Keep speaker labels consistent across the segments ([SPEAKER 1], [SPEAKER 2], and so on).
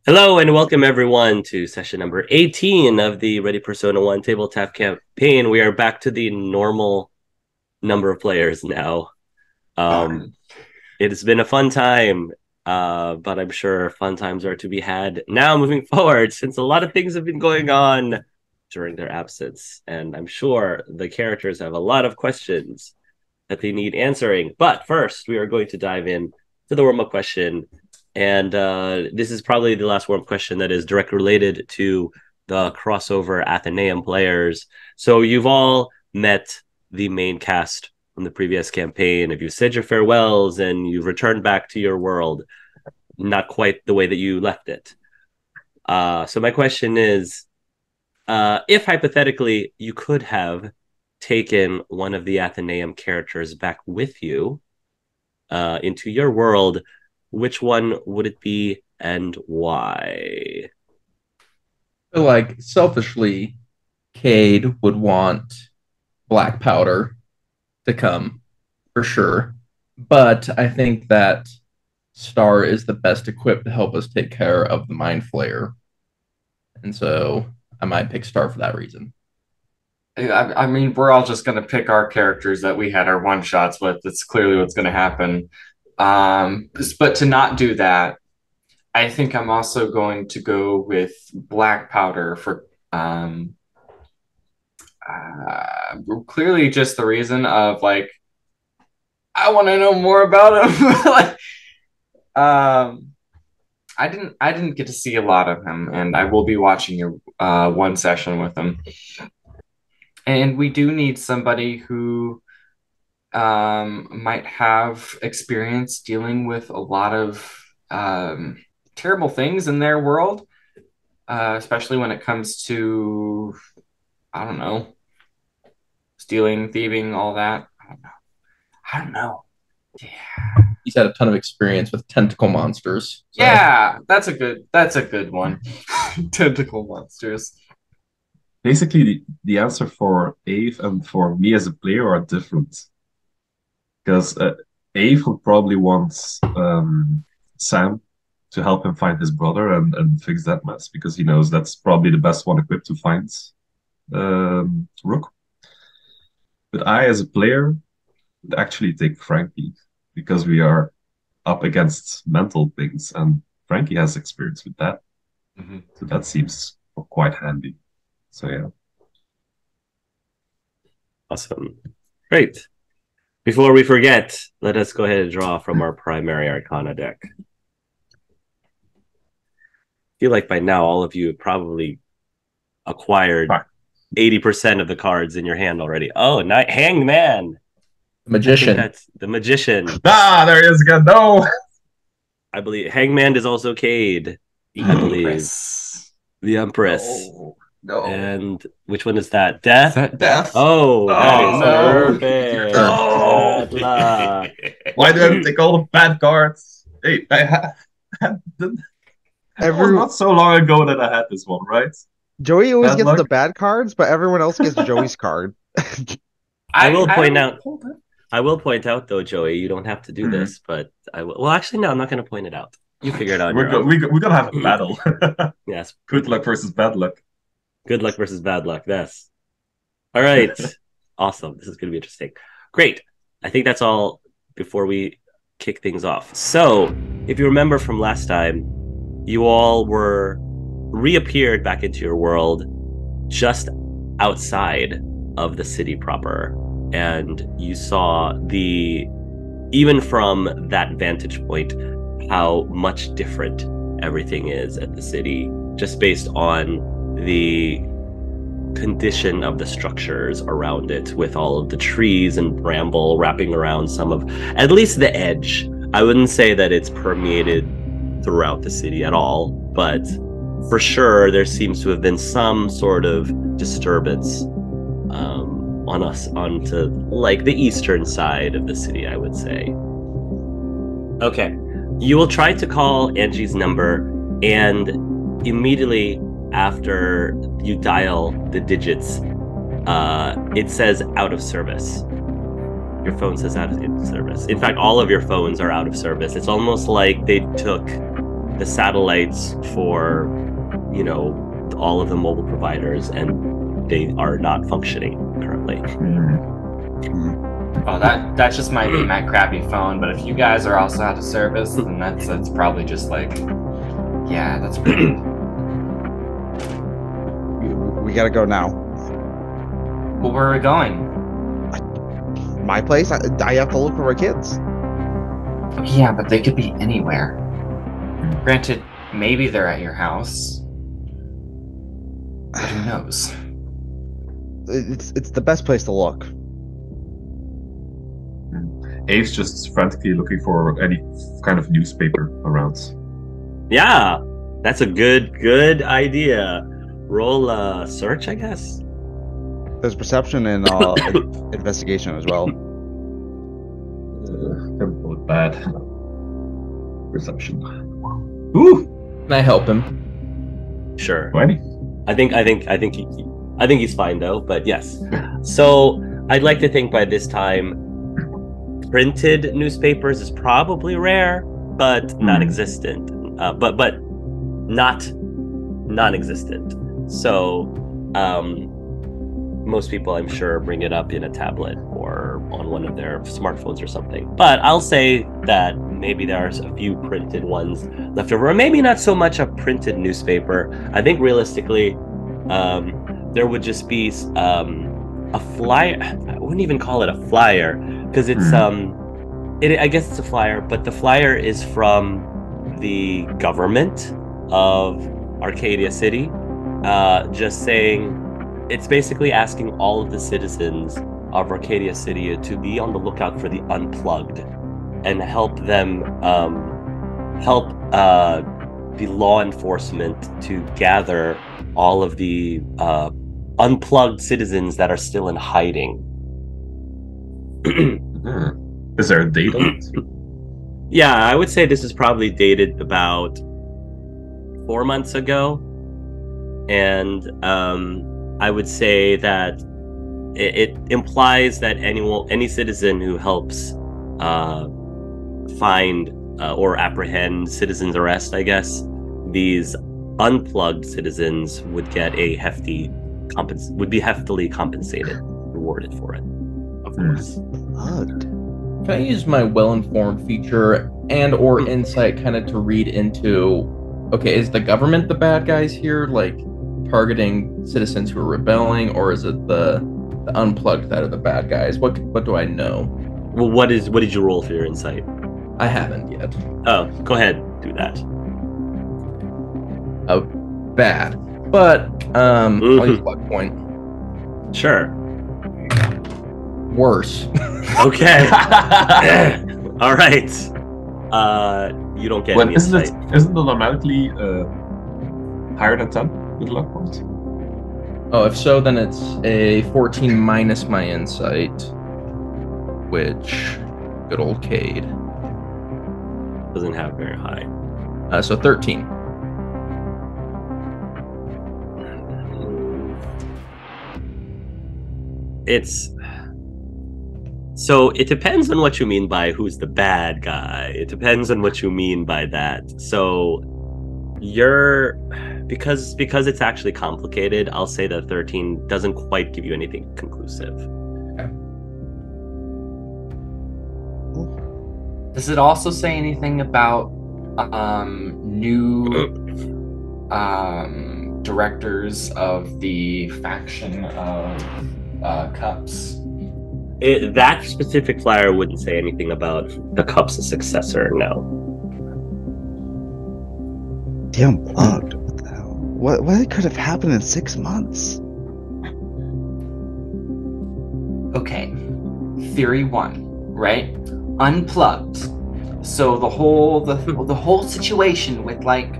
[SPEAKER 1] Hello and welcome everyone to session number 18 of the Ready Persona 1 Tabletop campaign. We are back to the normal number of players now.
[SPEAKER 2] Fine.
[SPEAKER 1] It has been a fun time, but I'm sure fun times are to be had now moving forward since a lot of things have been going on during their absence. And I'm sure the characters have a lot of questions that they need answering. But first, we are going to dive in to the warm-up question. And this is probably the last warm question that is directly related to the crossover Athenaeum players. So you've all met the main cast from the previous campaign. If you said your farewells and you've returned back to your world, not quite the way that you left it. So my question is, if hypothetically you could have taken one of the Athenaeum characters back with you into your world, which one would it be and why?
[SPEAKER 2] feel like selfishly, Cade would want black powder to come for sure. But I think that Star is the best equipped to help us take care of the Mind Flayer. And so I might pick Star for that reason.
[SPEAKER 3] I mean, we're all just going to pick our characters that we had our one shots with. That's clearly what's going to happen. But to not do that, I think I'm also going to go with Black Powder for clearly just the reason of like I want to know more about him. like, um, I didn't get to see a lot of him, and I will be watching your one session with him. And we do need somebody who might have experience dealing with a lot of terrible things in their world, especially when it comes to, I don't know, stealing, thieving, all that. I don't know. I don't know. Yeah.
[SPEAKER 2] He's had a ton of experience with tentacle monsters. So
[SPEAKER 3] Yeah, that's a good one. Tentacle monsters.
[SPEAKER 4] Basically, the answer for Ave and for me as a player are different. Because Ave would probably want Sam to help him find his brother and fix that mess because he knows that's probably the best one equipped to find Rook. But I, as a player, would actually take Frankie because we are up against mental things, and Frankie has experience with that.
[SPEAKER 3] Mhm.
[SPEAKER 4] So that seems quite handy. So yeah.
[SPEAKER 1] Awesome. Great. Before we forget, let us go ahead and draw from our primary Arcana deck. I feel like by now all of you have probably acquired 80% of the cards in your hand already. Oh, night Hanged Man. I think
[SPEAKER 2] magician.
[SPEAKER 1] that's the magician.
[SPEAKER 4] Ah, there he is again. No.
[SPEAKER 1] I believe Hangman is also Cade. I believe
[SPEAKER 3] Empress.
[SPEAKER 1] the Empress.
[SPEAKER 4] No. No.
[SPEAKER 1] And which one is that? Death?
[SPEAKER 3] Is that
[SPEAKER 4] Death.
[SPEAKER 1] Oh, that is
[SPEAKER 3] no.
[SPEAKER 1] perfect.
[SPEAKER 4] No.
[SPEAKER 1] Bad luck.
[SPEAKER 4] Why do I have to take all the bad cards? Hey, it was
[SPEAKER 5] Every
[SPEAKER 4] not so long ago that I had this one, right?
[SPEAKER 5] Joey always
[SPEAKER 4] Bad
[SPEAKER 5] gets the
[SPEAKER 4] luck.
[SPEAKER 5] bad cards, but everyone else gets Joey's card.
[SPEAKER 1] I will point
[SPEAKER 3] I
[SPEAKER 1] out. I will point out though, Joey, you don't have to do this, but I will. Well, actually, no, I'm not going to point it out. You figure it out on
[SPEAKER 4] We're
[SPEAKER 1] your
[SPEAKER 4] go
[SPEAKER 1] own.
[SPEAKER 4] we're gonna have a battle.
[SPEAKER 1] Yes.
[SPEAKER 4] Good luck versus bad luck.
[SPEAKER 1] Good luck versus bad luck. Yes. All right. Awesome. This is going to be interesting. Great. I think that's all before we kick things off. So, if you remember from last time, you all were reappeared back into your world just outside of the city proper. And you saw even from that vantage point, how much different everything is at the city, just based on the condition of the structures around it, with all of the trees and bramble wrapping around some of, at least the edge. I wouldn't say that it's permeated throughout the city at all, but for sure there seems to have been some sort of disturbance onto like the eastern side of the city, I would say. Okay, you will try to call Angie's number, and immediately after you dial the digits, it says out of service. Your phone says out of service. In fact, all of your phones are out of service. It's almost like they took the satellites for, all of the mobile providers, and they are not functioning currently.
[SPEAKER 3] Oh, that just might be my crappy phone, but if you guys are also out of service, then that's probably just like, yeah, that's pretty.
[SPEAKER 5] We gotta go now.
[SPEAKER 3] Well, where are we going?
[SPEAKER 5] My place? I have to look for my kids.
[SPEAKER 3] Yeah, but they could be anywhere. Granted, maybe they're at your house. But who knows?
[SPEAKER 5] It's the best place to look.
[SPEAKER 4] Abe's just frantically looking for any kind of newspaper around.
[SPEAKER 1] Yeah, that's a good idea. Roll a search, I guess.
[SPEAKER 5] There's perception and investigation as well.
[SPEAKER 4] Can roll it bad. Perception. Ooh,
[SPEAKER 2] Can I help him?
[SPEAKER 1] Sure.
[SPEAKER 4] 20.
[SPEAKER 1] I think he's fine though. But yes. So I'd like to think by this time, printed newspapers is probably rare, but non-existent. But not non-existent. So most people, I'm sure, bring it up in a tablet or on one of their smartphones or something. But I'll say that maybe there's a few printed ones left over, or maybe not so much a printed newspaper. I think realistically, there would just be a flyer. I wouldn't even call it a flyer because it's I guess it's a flyer, but the flyer is from the government of Arcadia City, just saying. It's basically asking all of the citizens of Arcadia City to be on the lookout for the unplugged and help them help the law enforcement to gather all of the unplugged citizens that are still in hiding.
[SPEAKER 4] Is there a date on it?
[SPEAKER 1] Yeah, I would say this is probably dated about 4 months ago, and I would say that it implies that any citizen who helps find or apprehend citizens arrest, I guess, these unplugged citizens would get would be heftily compensated, rewarded for it, of course.
[SPEAKER 5] Plugged.
[SPEAKER 2] Can I use my well-informed feature and or insight kind of to read into, okay, is the government the bad guys here, like targeting citizens who are rebelling, or is it the unplugged that are the bad guys? What do I know?
[SPEAKER 1] Well, what did you roll for your insight?
[SPEAKER 2] I haven't yet.
[SPEAKER 1] Oh, go ahead, do that.
[SPEAKER 2] Bad. But I'll use luck point.
[SPEAKER 1] Sure.
[SPEAKER 2] Worse.
[SPEAKER 1] Okay. All right. You don't get any insight.
[SPEAKER 4] Isn't it automatically higher than 10 with luck points?
[SPEAKER 2] Oh, if so, then it's a 14 minus my insight, which good old Cade.
[SPEAKER 1] Doesn't have very high.
[SPEAKER 2] So 13.
[SPEAKER 1] So it depends on what you mean by who's the bad guy. It depends on what you mean by that. So because it's actually complicated, I'll say that 13 doesn't quite give you anything conclusive.
[SPEAKER 2] Okay.
[SPEAKER 3] Does it also say anything about new directors of the faction of Cups?
[SPEAKER 1] That specific flyer wouldn't say anything about the Cups' successor, no.
[SPEAKER 5] Damn, plugged. What the hell? What could have happened in 6 months?
[SPEAKER 3] Okay, theory 1, right? Unplugged. So the whole situation with like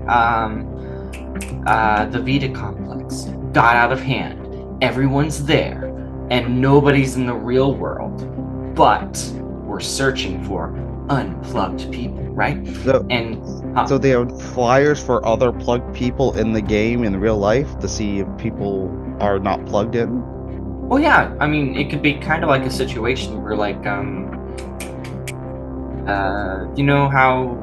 [SPEAKER 3] the Vita complex got out of hand. Everyone's there, and nobody's in the real world, but we're searching for unplugged people, right?
[SPEAKER 5] So they have flyers for other plugged people in the game in real life to see if people are not plugged in?
[SPEAKER 3] Well, yeah. I mean, it could be kind of like a situation where, like, you know how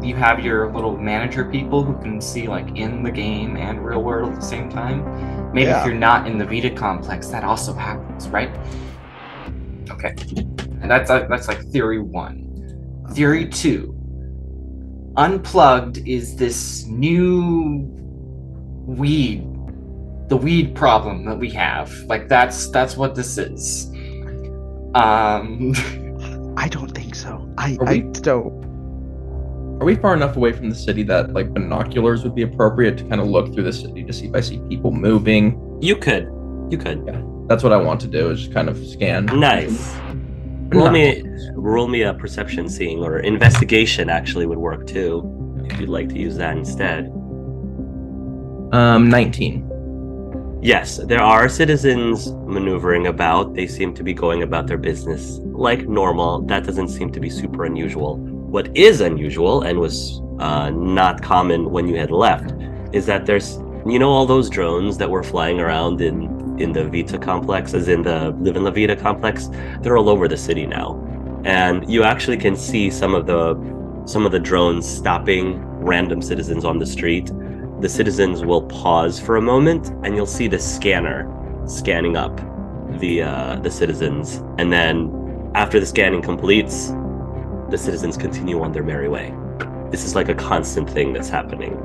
[SPEAKER 3] you have your little manager people who can see like in the game and real world at the same time. Maybe if you're not in the Vita complex, that also happens, right? Okay, and that's like theory 1. Theory 2. Unplugged is this new weed, the weed problem that we have. Like that's what this is.
[SPEAKER 5] I don't think so. I don't.
[SPEAKER 2] Are we far enough away from the city that like binoculars would be appropriate to kind of look through the city to see if I see people moving?
[SPEAKER 1] You could.
[SPEAKER 2] Yeah, that's what I want to do, is just kind of scan.
[SPEAKER 1] Nice. Roll me a perception seeing, or investigation actually would work too, if you'd like to use that instead.
[SPEAKER 2] 19.
[SPEAKER 1] Yes, there are citizens maneuvering about. They seem to be going about their business like normal. That doesn't seem to be super unusual. What is unusual, and was not common when you had left, is that there's, all those drones that were flying around in the Vita complex, as in the Live in La Vita complex. They're all over the city now, and you actually can see some of the drones stopping random citizens on the street. The citizens will pause for a moment, and you'll see the scanner scanning up the citizens, and then after the scanning completes, the citizens continue on their merry way. This is like a constant thing that's happening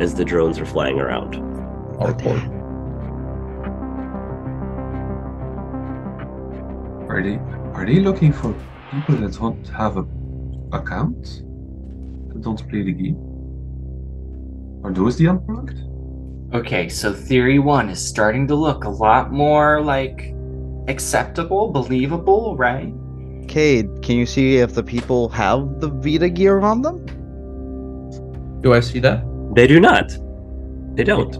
[SPEAKER 1] as the drones are flying around.
[SPEAKER 2] I'll report.
[SPEAKER 4] Are they looking for people that don't have a account, that don't play the game? Are those the unplugged?
[SPEAKER 3] Okay, so theory 1 is starting to look a lot more like acceptable, believable, right?
[SPEAKER 5] Cade, can you see if the people have the Vita gear on them?
[SPEAKER 2] Do I see that?
[SPEAKER 1] They do not. They don't.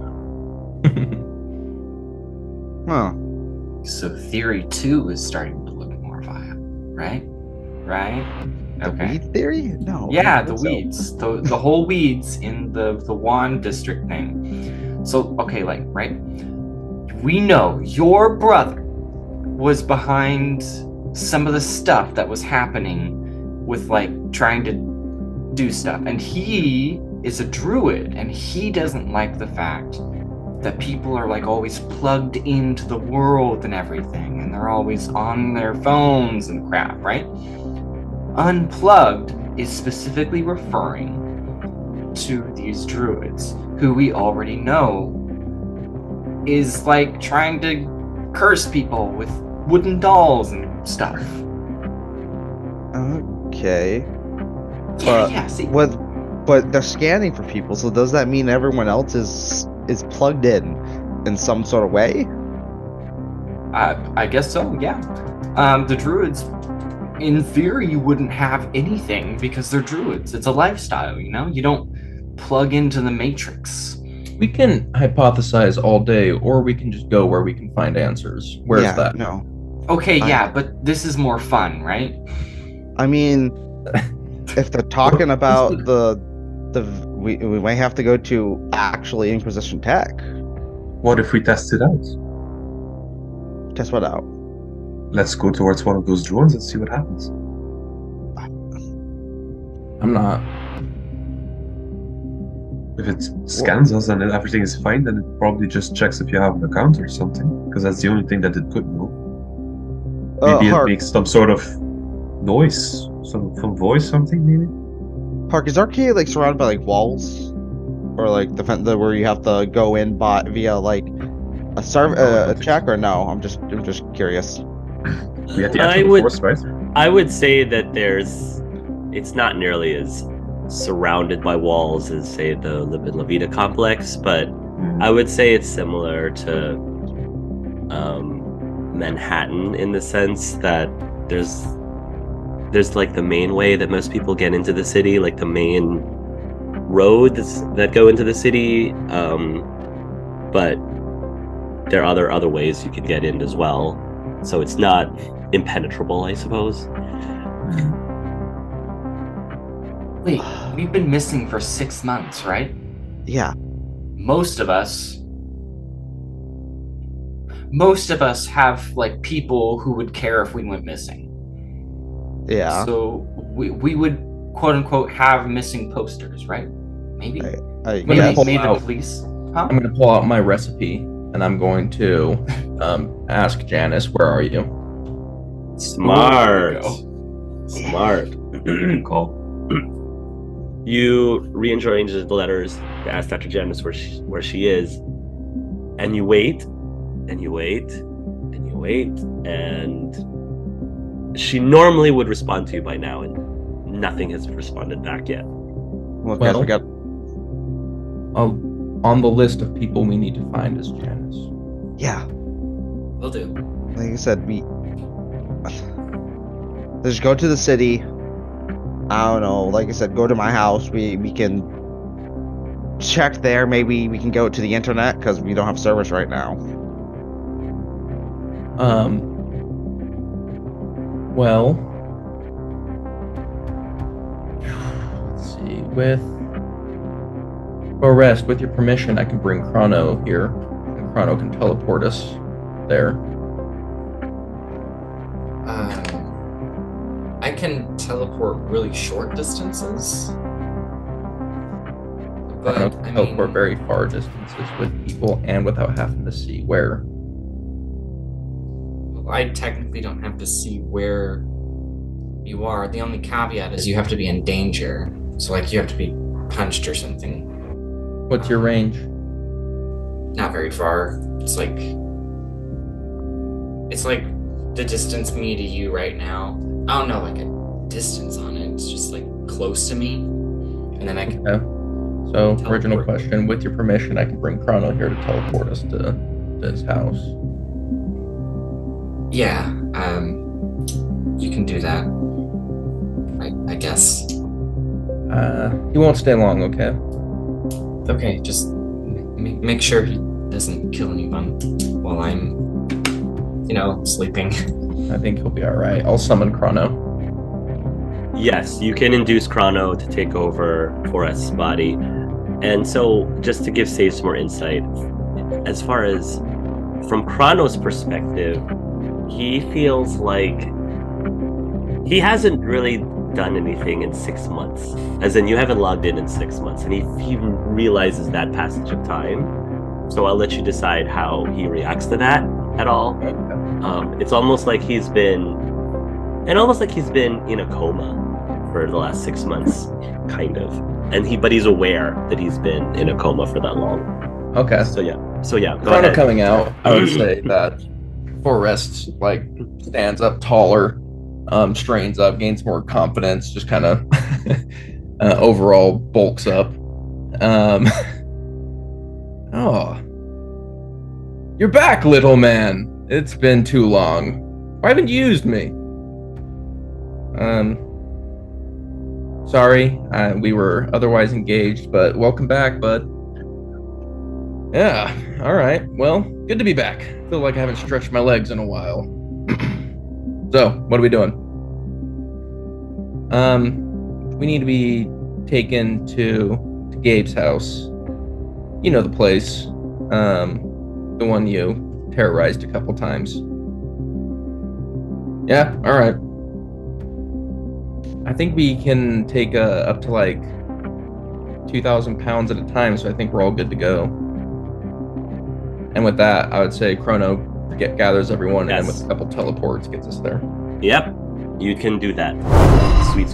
[SPEAKER 5] Huh.
[SPEAKER 3] So theory 2 is starting to look more viable, right? Right?
[SPEAKER 5] The
[SPEAKER 3] Okay.
[SPEAKER 5] weed theory? No.
[SPEAKER 3] Yeah,
[SPEAKER 5] I
[SPEAKER 3] the
[SPEAKER 5] don't think so.
[SPEAKER 3] weeds, the whole weeds in the wand district thing. So okay, like, right? We know your brother was behind some of the stuff that was happening with like trying to do stuff, and he is a druid, and he doesn't like the fact that people are like always plugged into the world and everything, and they're always on their phones and crap, right? Unplugged is specifically referring to these druids who we already know is like trying to curse people with wooden dolls and stuff.
[SPEAKER 5] Okay.
[SPEAKER 3] Yeah, yeah, see.
[SPEAKER 5] But they're scanning for people, so does that mean everyone else is plugged in some sort of way?
[SPEAKER 3] I guess so, yeah. The druids, in theory, you wouldn't have anything because they're druids. It's a lifestyle, You don't plug into the matrix.
[SPEAKER 2] We can hypothesize all day, or we can just go where we can find answers. Where's that?
[SPEAKER 5] No.
[SPEAKER 3] Okay, yeah, but this is more fun, right?
[SPEAKER 5] I mean, if they're talking about we might have to go to actually Inquisition Tech.
[SPEAKER 4] What if we test it out?
[SPEAKER 5] Test what out?
[SPEAKER 4] Let's go towards one of those drones and see what happens.
[SPEAKER 2] I'm not.
[SPEAKER 4] If it scans us and everything is fine, then it probably just checks if you have an account or something, because that's the only thing that it could know. Maybe it makes some sort of noise, some voice, something maybe.
[SPEAKER 5] Park, is Arcade like surrounded by like walls, or like the where you have to go in via like a check, or no? I'm just curious.
[SPEAKER 4] We had the actual force, right?
[SPEAKER 1] I would say that it's not nearly as surrounded by walls as, say, the Live in La Vita complex, but I would say it's similar to Manhattan in the sense that there's like the main way that most people get into the city, like the main roads that go into the city, but there are other ways you can get in as well, so it's not impenetrable, I suppose.
[SPEAKER 3] Wait, we've been missing for 6 months, right?
[SPEAKER 5] Yeah.
[SPEAKER 3] Most of us have like people who would care if we went missing.
[SPEAKER 5] Yeah.
[SPEAKER 3] So we would quote unquote have missing posters, right? Maybe.
[SPEAKER 5] I
[SPEAKER 3] Maybe
[SPEAKER 5] guess.
[SPEAKER 3] the
[SPEAKER 2] out.
[SPEAKER 3] police. Huh?
[SPEAKER 2] I'm going to pull out my recipe and I'm going to ask Janice, where are you?
[SPEAKER 1] Smart.
[SPEAKER 3] Ooh,
[SPEAKER 1] Smart.
[SPEAKER 4] Good call.
[SPEAKER 1] You rearrange the letters to ask Dr. Janice where she is, and you wait, and you wait, and you wait, and she normally would respond to you by now, and nothing has responded back yet.
[SPEAKER 5] Well, guess we got.
[SPEAKER 2] On the list of people we need to find is Janice.
[SPEAKER 5] Yeah,
[SPEAKER 6] Will do.
[SPEAKER 5] like I said, we just go to the city. I don't know. Like I said, go to my house. We can check there. Maybe we can go to the internet because we don't have service right now.
[SPEAKER 2] Well, let's see. With with your permission, I can bring Chrono here, and Chrono can teleport us there.
[SPEAKER 6] I can teleport really short distances, but
[SPEAKER 2] I can teleport very far distances with people and without having to see where.
[SPEAKER 6] I technically don't have to see where you are. The only caveat is you have to be in danger. So, like, you have to be punched or something.
[SPEAKER 2] What's your range?
[SPEAKER 6] Not very far. It's like the distance me to you right now. I don't know, like a distance on it. It's just like close to me, and then I can.
[SPEAKER 2] Okay. So,
[SPEAKER 6] Teleport.
[SPEAKER 2] original question. With your permission, I can bring Chrono here to teleport us to his house.
[SPEAKER 6] Yeah. You can do that. I guess.
[SPEAKER 2] He won't stay long. Okay.
[SPEAKER 6] Okay, just make sure he doesn't kill anyone while I'm, sleeping.
[SPEAKER 2] I think he'll be all right. I'll summon Chrono.
[SPEAKER 1] Yes, you can induce Chrono to take over Forrest's body. And so, just to give Sage some more insight, as far as from Chrono's perspective, he feels like he hasn't really done anything in 6 months. As in, you haven't logged in 6 months, and he realizes that passage of time. So I'll let you decide how he reacts to that at all. It's almost like he's been in a coma for the last 6 months, kind of. But he's aware that he's been in a coma for that long.
[SPEAKER 2] Okay.
[SPEAKER 1] So yeah. Go
[SPEAKER 2] Chrono
[SPEAKER 1] ahead.
[SPEAKER 2] coming out, I would say that Forrest stands up taller, strains up, gains more confidence, just kind of overall bulks up. Oh, you're back, little man. It's been too long. Why haven't you used me? Sorry, we were otherwise engaged, but welcome back, bud. Yeah, all right. Well, good to be back. Feel like I haven't stretched my legs in a while. So, what are we doing? We need to be taken to Gabe's house. You know the place. The one you terrorized a couple times. Yeah, all right. I think we can take up to like 2,000 pounds at a time, so I think we're all good to go. And with that, I would say Chrono gathers everyone, and then with a couple teleports gets us there.
[SPEAKER 1] Yep, you can do that. Sweet.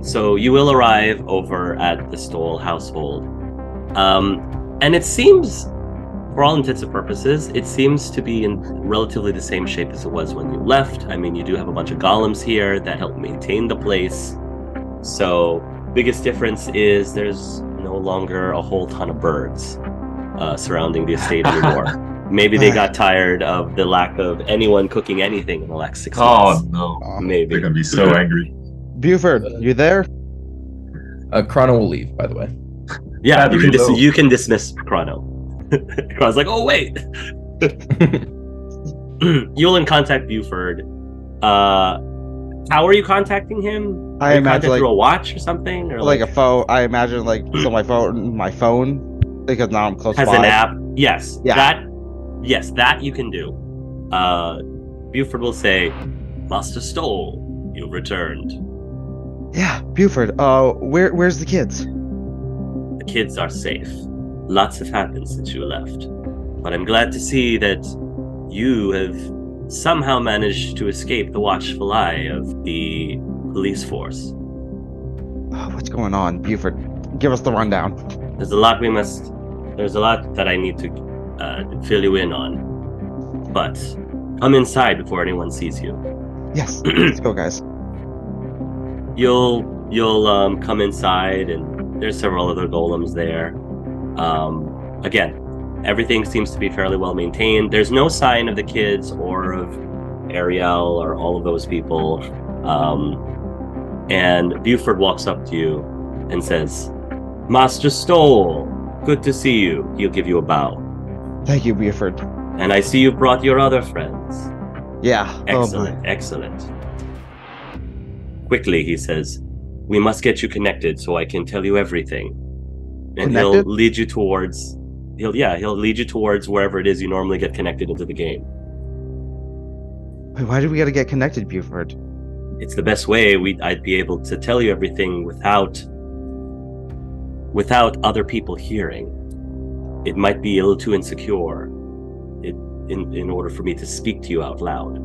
[SPEAKER 1] So you will arrive over at the Stoll household. And it seems, for all intents and purposes, it seems to be in relatively the same shape as it was when you left. I mean, you do have a bunch of golems here that help maintain the place. So, biggest difference is there's no longer a whole ton of birds surrounding the estate anymore. Maybe they got tired of the lack of anyone cooking anything in the last 6 months.
[SPEAKER 4] Oh no.
[SPEAKER 1] Maybe.
[SPEAKER 4] They're gonna be so angry.
[SPEAKER 5] Buford, you there?
[SPEAKER 2] Chrono will leave, by the way.
[SPEAKER 1] Yeah,
[SPEAKER 4] Yeah,
[SPEAKER 1] you can dismiss Chrono. Chrono's like, oh wait. You'll contact Buford. How are you contacting him?
[SPEAKER 5] I imagine
[SPEAKER 1] through a watch or something, or
[SPEAKER 5] like a phone. I imagine so my phone, because now I'm close
[SPEAKER 1] has
[SPEAKER 5] by.
[SPEAKER 1] an app. Yes,
[SPEAKER 5] Yeah.
[SPEAKER 1] that you can do. Buford will say, Master Stoll, you've returned.
[SPEAKER 5] Yeah, Buford. Where's the kids?
[SPEAKER 1] The kids are safe. Lots have happened since you left. But I'm glad to see that you have somehow managed to escape the watchful eye of the police force.
[SPEAKER 5] What's going on, Buford? Give us the rundown.
[SPEAKER 1] There's a lot that I need to fill you in on. But come inside before anyone sees you.
[SPEAKER 5] Yes, let's go, guys.
[SPEAKER 1] You'll come inside, and there's several other golems there. Again, everything seems to be fairly well maintained. There's no sign of the kids or of Ariel or all of those people. And Buford walks up to you and says, Master Stoll, good to see you. He'll give you a bow.
[SPEAKER 5] Thank you, Buford.
[SPEAKER 1] And I see you brought your other friends.
[SPEAKER 5] Yeah.
[SPEAKER 1] Excellent, excellent. Quickly, he says, we must get you connected so I can tell you everything. And
[SPEAKER 5] Connected?
[SPEAKER 1] he'll lead you towards wherever it is you normally get connected into the game.
[SPEAKER 5] Wait, why do we gotta get connected, Buford?
[SPEAKER 1] It's the best way I'd be able to tell you everything without other people hearing. It might be a little too insecure in order for me to speak to you out loud.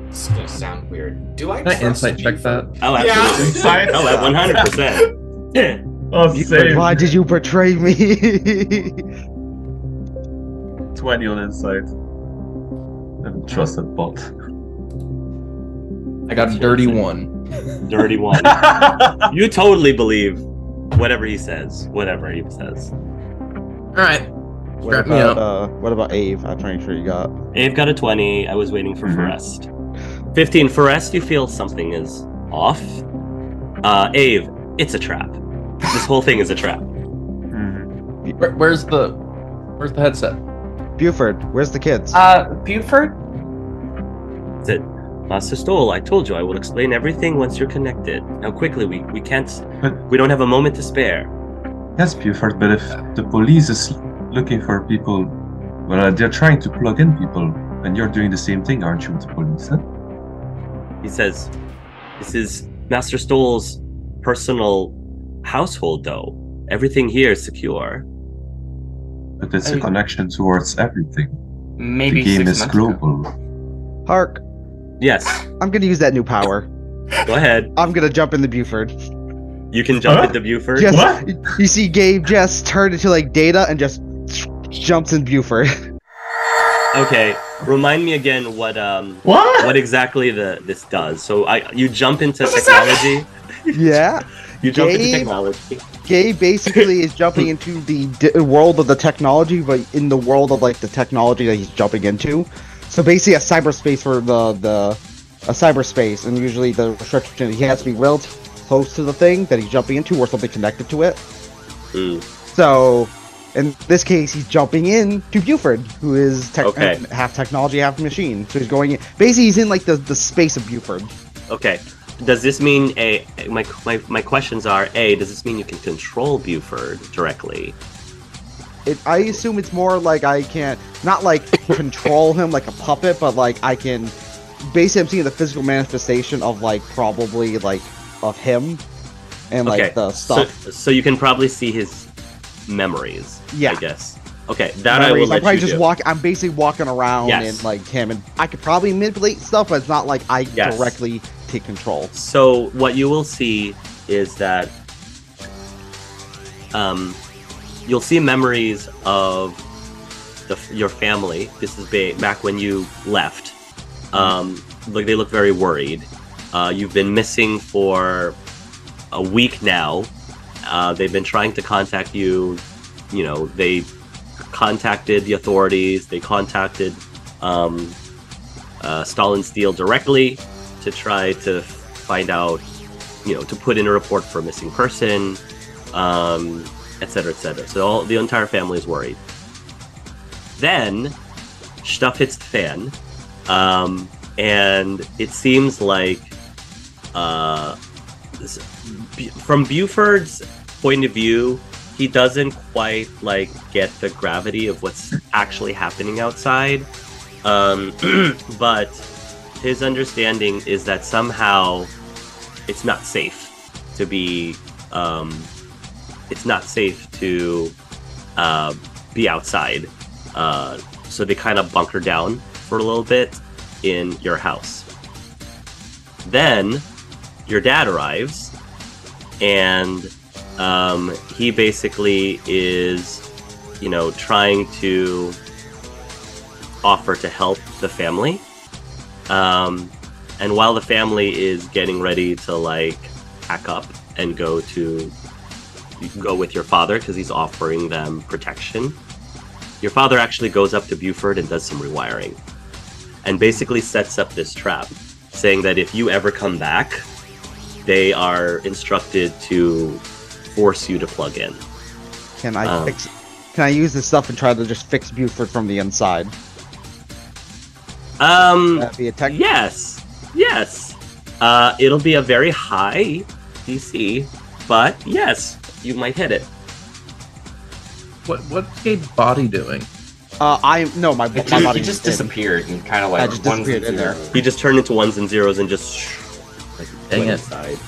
[SPEAKER 6] It's gonna sound weird. Do I
[SPEAKER 2] Can I
[SPEAKER 6] trust
[SPEAKER 2] insight check
[SPEAKER 6] Buford?
[SPEAKER 2] that?
[SPEAKER 1] Oh, absolutely.
[SPEAKER 4] Insight?
[SPEAKER 1] Oh, at 100%. Yeah.
[SPEAKER 4] Oh,
[SPEAKER 5] Buford,
[SPEAKER 4] same.
[SPEAKER 5] why did you betray me?
[SPEAKER 4] 20 on insight. I don't trust that bot.
[SPEAKER 2] I got a dirty 1.
[SPEAKER 1] Dirty one. You totally believe whatever he says. Whatever he says.
[SPEAKER 2] All right.
[SPEAKER 5] What
[SPEAKER 2] Strap me
[SPEAKER 5] what about Ave? I'm trying to make sure you got.
[SPEAKER 1] Abe got a 20. I was waiting for Forrest. 15. Forrest, you feel something is off. Ave, it's a trap. This whole thing is a trap.
[SPEAKER 2] Where's the headset?
[SPEAKER 5] Buford, where's the kids?
[SPEAKER 3] Buford?
[SPEAKER 1] That's it. Master Stoll, I told you I will explain everything once you're connected. Now quickly, we can't... We don't have a moment to spare.
[SPEAKER 4] Yes, Buford, but if the police is looking for people, well, they're trying to plug in people, and you're doing the same thing, aren't you, with the police, huh?
[SPEAKER 1] He says, this is Master Stoll's personal household, though. Everything here is secure.
[SPEAKER 4] But it's a connection towards everything.
[SPEAKER 3] Maybe
[SPEAKER 4] The game
[SPEAKER 3] 6
[SPEAKER 4] is
[SPEAKER 3] months ago.
[SPEAKER 4] global.
[SPEAKER 5] Hark,
[SPEAKER 1] Yes,
[SPEAKER 5] I'm gonna use that new power.
[SPEAKER 1] go ahead.
[SPEAKER 5] I'm gonna jump into Buford.
[SPEAKER 1] You can jump
[SPEAKER 4] Huh?
[SPEAKER 1] into Buford.
[SPEAKER 5] Just,
[SPEAKER 4] What?
[SPEAKER 5] you see Gabe just turned into like Data and just jumps in Buford.
[SPEAKER 1] Okay, remind me again what exactly this does. So you jump into technology.
[SPEAKER 5] Yeah.
[SPEAKER 1] You jump into
[SPEAKER 5] Gabe?
[SPEAKER 1] technology.
[SPEAKER 5] Gabe basically is jumping into the world of the technology, but in the world of like the technology that he's jumping into. So basically, a cyberspace for a cyberspace, and usually the restriction he has to be relatively close to the thing that he's jumping into, or something connected to it.
[SPEAKER 1] Mm.
[SPEAKER 5] So, in this case, he's jumping in to Buford, who is
[SPEAKER 1] Okay.
[SPEAKER 5] half technology, half machine. So he's going in. Basically, he's in like the space of Buford.
[SPEAKER 1] Okay. Does this mean my questions are does this mean you can control Buford directly?
[SPEAKER 5] I assume it's more like I can not like control him like a puppet, but like I can. Basically, I'm seeing the physical manifestation of like probably like of him and like
[SPEAKER 1] Okay.
[SPEAKER 5] the stuff.
[SPEAKER 1] So you can probably see his memories.
[SPEAKER 5] Yeah.
[SPEAKER 1] I guess. Okay. That I will
[SPEAKER 5] Memories.
[SPEAKER 1] let
[SPEAKER 5] I'm probably
[SPEAKER 1] you
[SPEAKER 5] just
[SPEAKER 1] do.
[SPEAKER 5] I'm basically walking around
[SPEAKER 1] Yes.
[SPEAKER 5] and like him, and I could probably manipulate stuff, but it's not like I
[SPEAKER 1] Yes.
[SPEAKER 5] directly take control.
[SPEAKER 1] So what you will see is that you'll see memories of your family. This is back when you left. Like they look very worried. You've been missing for a week now. They've been trying to contact you. You know, they contacted the authorities. They contacted Stalin Steel directly to try to find out, you know, to put in a report for a missing person, et cetera, et cetera. So the entire family is worried. Then stuff hits the fan, and it seems like from Buford's point of view, he doesn't quite like get the gravity of what's actually happening outside, but his understanding is that somehow it's not safe to be it's not safe to be outside. So they kind of bunker down for a little bit in your house. Then your dad arrives, and he basically is, trying to offer to help the family. And while the family is getting ready to pack up and go with your father because he's offering them protection, your father actually goes up to Buford and does some rewiring and basically sets up this trap, saying that if you ever come back, they are instructed to force you to plug in.
[SPEAKER 5] Can I use this stuff and try to just fix Buford from the inside? That'd be a tech.
[SPEAKER 1] Yes. It'll be a very high DC, but yes, you might hit it.
[SPEAKER 2] What's Gabe's body doing?
[SPEAKER 5] My body
[SPEAKER 3] He just disappeared and kind of like
[SPEAKER 5] just
[SPEAKER 3] ones
[SPEAKER 5] disappeared
[SPEAKER 3] and
[SPEAKER 5] in there.
[SPEAKER 3] zeros.
[SPEAKER 1] He just turned into ones and zeros and just
[SPEAKER 2] Dang
[SPEAKER 1] went
[SPEAKER 2] it.
[SPEAKER 1] inside.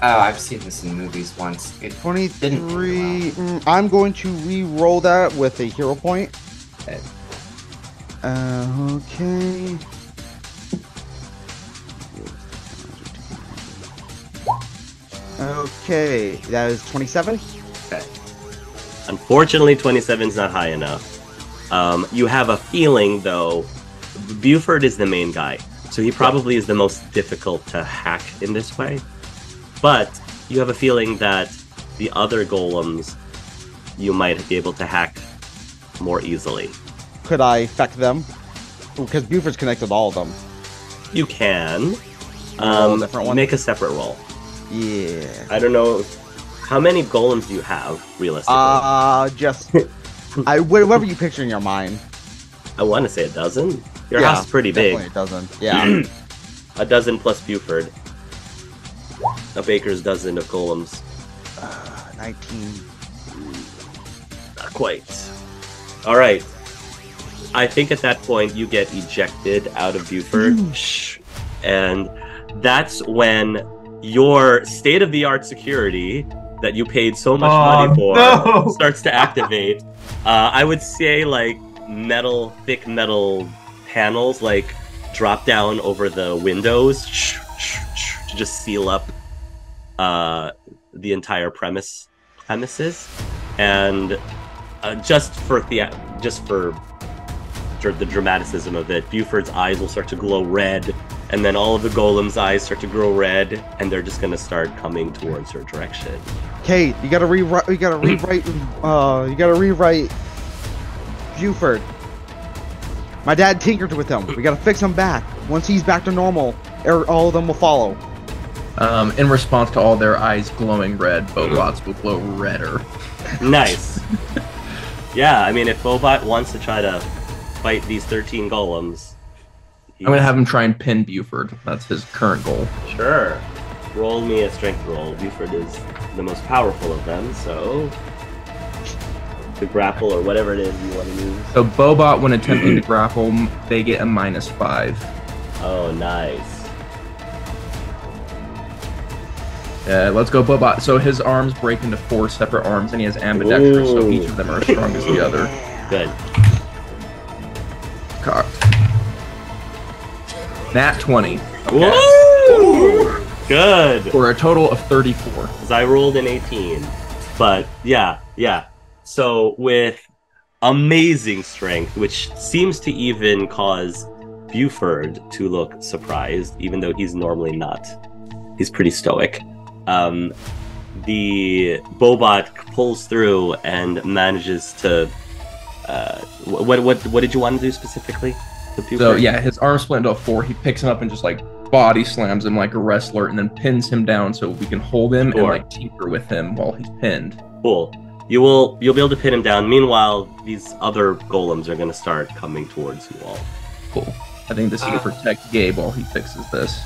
[SPEAKER 3] Oh, I've seen this in movies once. It didn't
[SPEAKER 5] 23.
[SPEAKER 3] end well.
[SPEAKER 5] I'm going to re-roll that with a hero point.
[SPEAKER 3] Okay.
[SPEAKER 5] Okay. Okay, that is 27.
[SPEAKER 1] Unfortunately, 27 is not high enough. You have a feeling, though, Buford is the main guy, so he probably is the most difficult to hack in this way. But you have a feeling that the other golems you might be able to hack more easily.
[SPEAKER 5] Could I affect them? Because Buford's connected to all of them.
[SPEAKER 1] You can
[SPEAKER 5] Roll a different one?
[SPEAKER 1] make a separate roll.
[SPEAKER 5] Yeah.
[SPEAKER 1] I don't know how many golems do you have realistically.
[SPEAKER 5] Just whatever you picture in your mind.
[SPEAKER 1] I want to say a dozen. Your
[SPEAKER 5] Yeah,
[SPEAKER 1] house is pretty big.
[SPEAKER 5] Definitely a dozen. Yeah.
[SPEAKER 1] A dozen plus Buford. A baker's dozen of golems.
[SPEAKER 5] 19.
[SPEAKER 1] Not quite. All right. I think at that point you get ejected out of Buford, and that's when your state-of-the-art security that you paid so much money for starts to activate. I would say thick metal panels drop down over the windows to just seal up the entire premises, and just for the dramaticism of it, Buford's eyes will start to glow red, and then all of the golems' eyes start to grow red, and they're just gonna start coming towards her direction.
[SPEAKER 5] Kate, you gotta rewrite. You gotta rewrite Buford. My dad tinkered with him. We gotta fix him back. Once he's back to normal, all of them will follow.
[SPEAKER 2] In response to all their eyes glowing red, Bobots will glow redder.
[SPEAKER 1] Nice. Yeah, I mean, if Bobot wants to try to fight these 13 golems,
[SPEAKER 2] I'm gonna have him try and pin Buford. That's his current goal.
[SPEAKER 1] Sure. Roll me a strength roll. Buford is the most powerful of them, so the grapple or whatever it is you want to use.
[SPEAKER 2] So Bobot, when attempting to grapple, they get a -5.
[SPEAKER 1] Oh, nice.
[SPEAKER 2] Let's go, Bobot. So his arms break into 4 separate arms, and he has ambidextrous, so each of them are as strong as the other.
[SPEAKER 1] Good.
[SPEAKER 2] Nat 20.
[SPEAKER 1] Woo! Good.
[SPEAKER 2] For a total of 34.
[SPEAKER 1] Because I rolled an 18. But yeah. So with amazing strength, which seems to even cause Buford to look surprised, even though he's normally not. He's pretty stoic. The Bobot pulls through and manages to. What did you want to do specifically?
[SPEAKER 2] So yeah, his arm split into 4. He picks him up and just body slams him like a wrestler, and then pins him down so we can hold him and tinker with him while he's pinned.
[SPEAKER 1] Cool. You'll be able to pin him down. Meanwhile, these other golems are going to start coming towards you all.
[SPEAKER 2] Cool. I think this is to protect Gabe while he fixes this.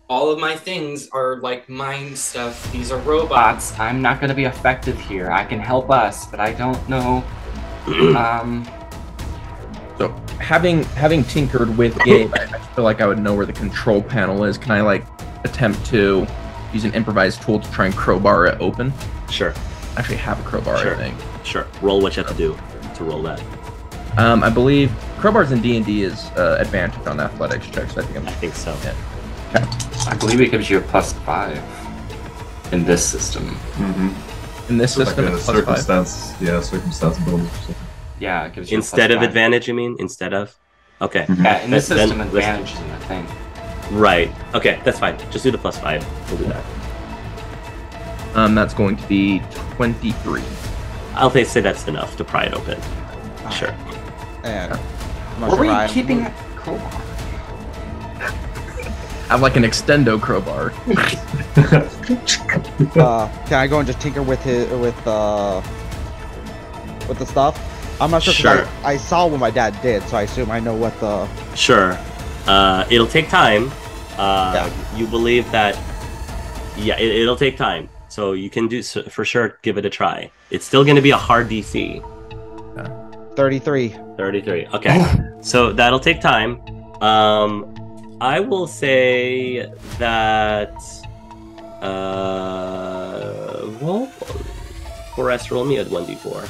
[SPEAKER 6] All of my things are mind stuff. These are robots.
[SPEAKER 3] Bots, I'm not gonna be effective here. I can help us, but I don't know.
[SPEAKER 2] So having tinkered with Gabe, I feel like I would know where the control panel is. Can I like attempt to use an improvised tool to try and crowbar it open?
[SPEAKER 1] Sure.
[SPEAKER 2] I actually have a crowbar,
[SPEAKER 1] Sure.
[SPEAKER 2] I think.
[SPEAKER 1] Sure. Roll what you have to do to roll that.
[SPEAKER 2] I believe crowbars in D&D is advantage on athletics checks. I
[SPEAKER 1] I think so.
[SPEAKER 2] Yeah.
[SPEAKER 3] I believe it gives you a +5 in this system.
[SPEAKER 2] In this
[SPEAKER 4] Like
[SPEAKER 2] system,
[SPEAKER 4] a
[SPEAKER 2] it's +5.
[SPEAKER 4] circumstance bonus or something.
[SPEAKER 3] Yeah, it gives you
[SPEAKER 1] Instead
[SPEAKER 3] a
[SPEAKER 1] of
[SPEAKER 3] +5.
[SPEAKER 1] advantage, you mean? Instead of? Okay.
[SPEAKER 3] Yeah, in this
[SPEAKER 1] Then-
[SPEAKER 3] system,
[SPEAKER 1] then-
[SPEAKER 3] advantage isn't a thing.
[SPEAKER 1] Right. Okay, that's fine. Just do the +5. We'll do that.
[SPEAKER 2] That's going to be 23.
[SPEAKER 1] I'll say that's enough to pry it open. Sure.
[SPEAKER 5] And
[SPEAKER 3] Where were you keeping that crowbar?
[SPEAKER 2] I have like an extendo crowbar.
[SPEAKER 5] Can I go and just tinker with the stuff? I'm not sure. 'Cause
[SPEAKER 1] Sure.
[SPEAKER 5] I saw what my dad did, so I assume I know what the.
[SPEAKER 1] Sure. It'll take time.
[SPEAKER 5] Yeah.
[SPEAKER 1] You believe that? Yeah, it'll take time. So you can do for sure. Give it a try. It's still going to be a hard DC.
[SPEAKER 5] 33.
[SPEAKER 1] 33. Okay. So that'll take time. I will say that. Roll. Forrest, roll me a 1d4.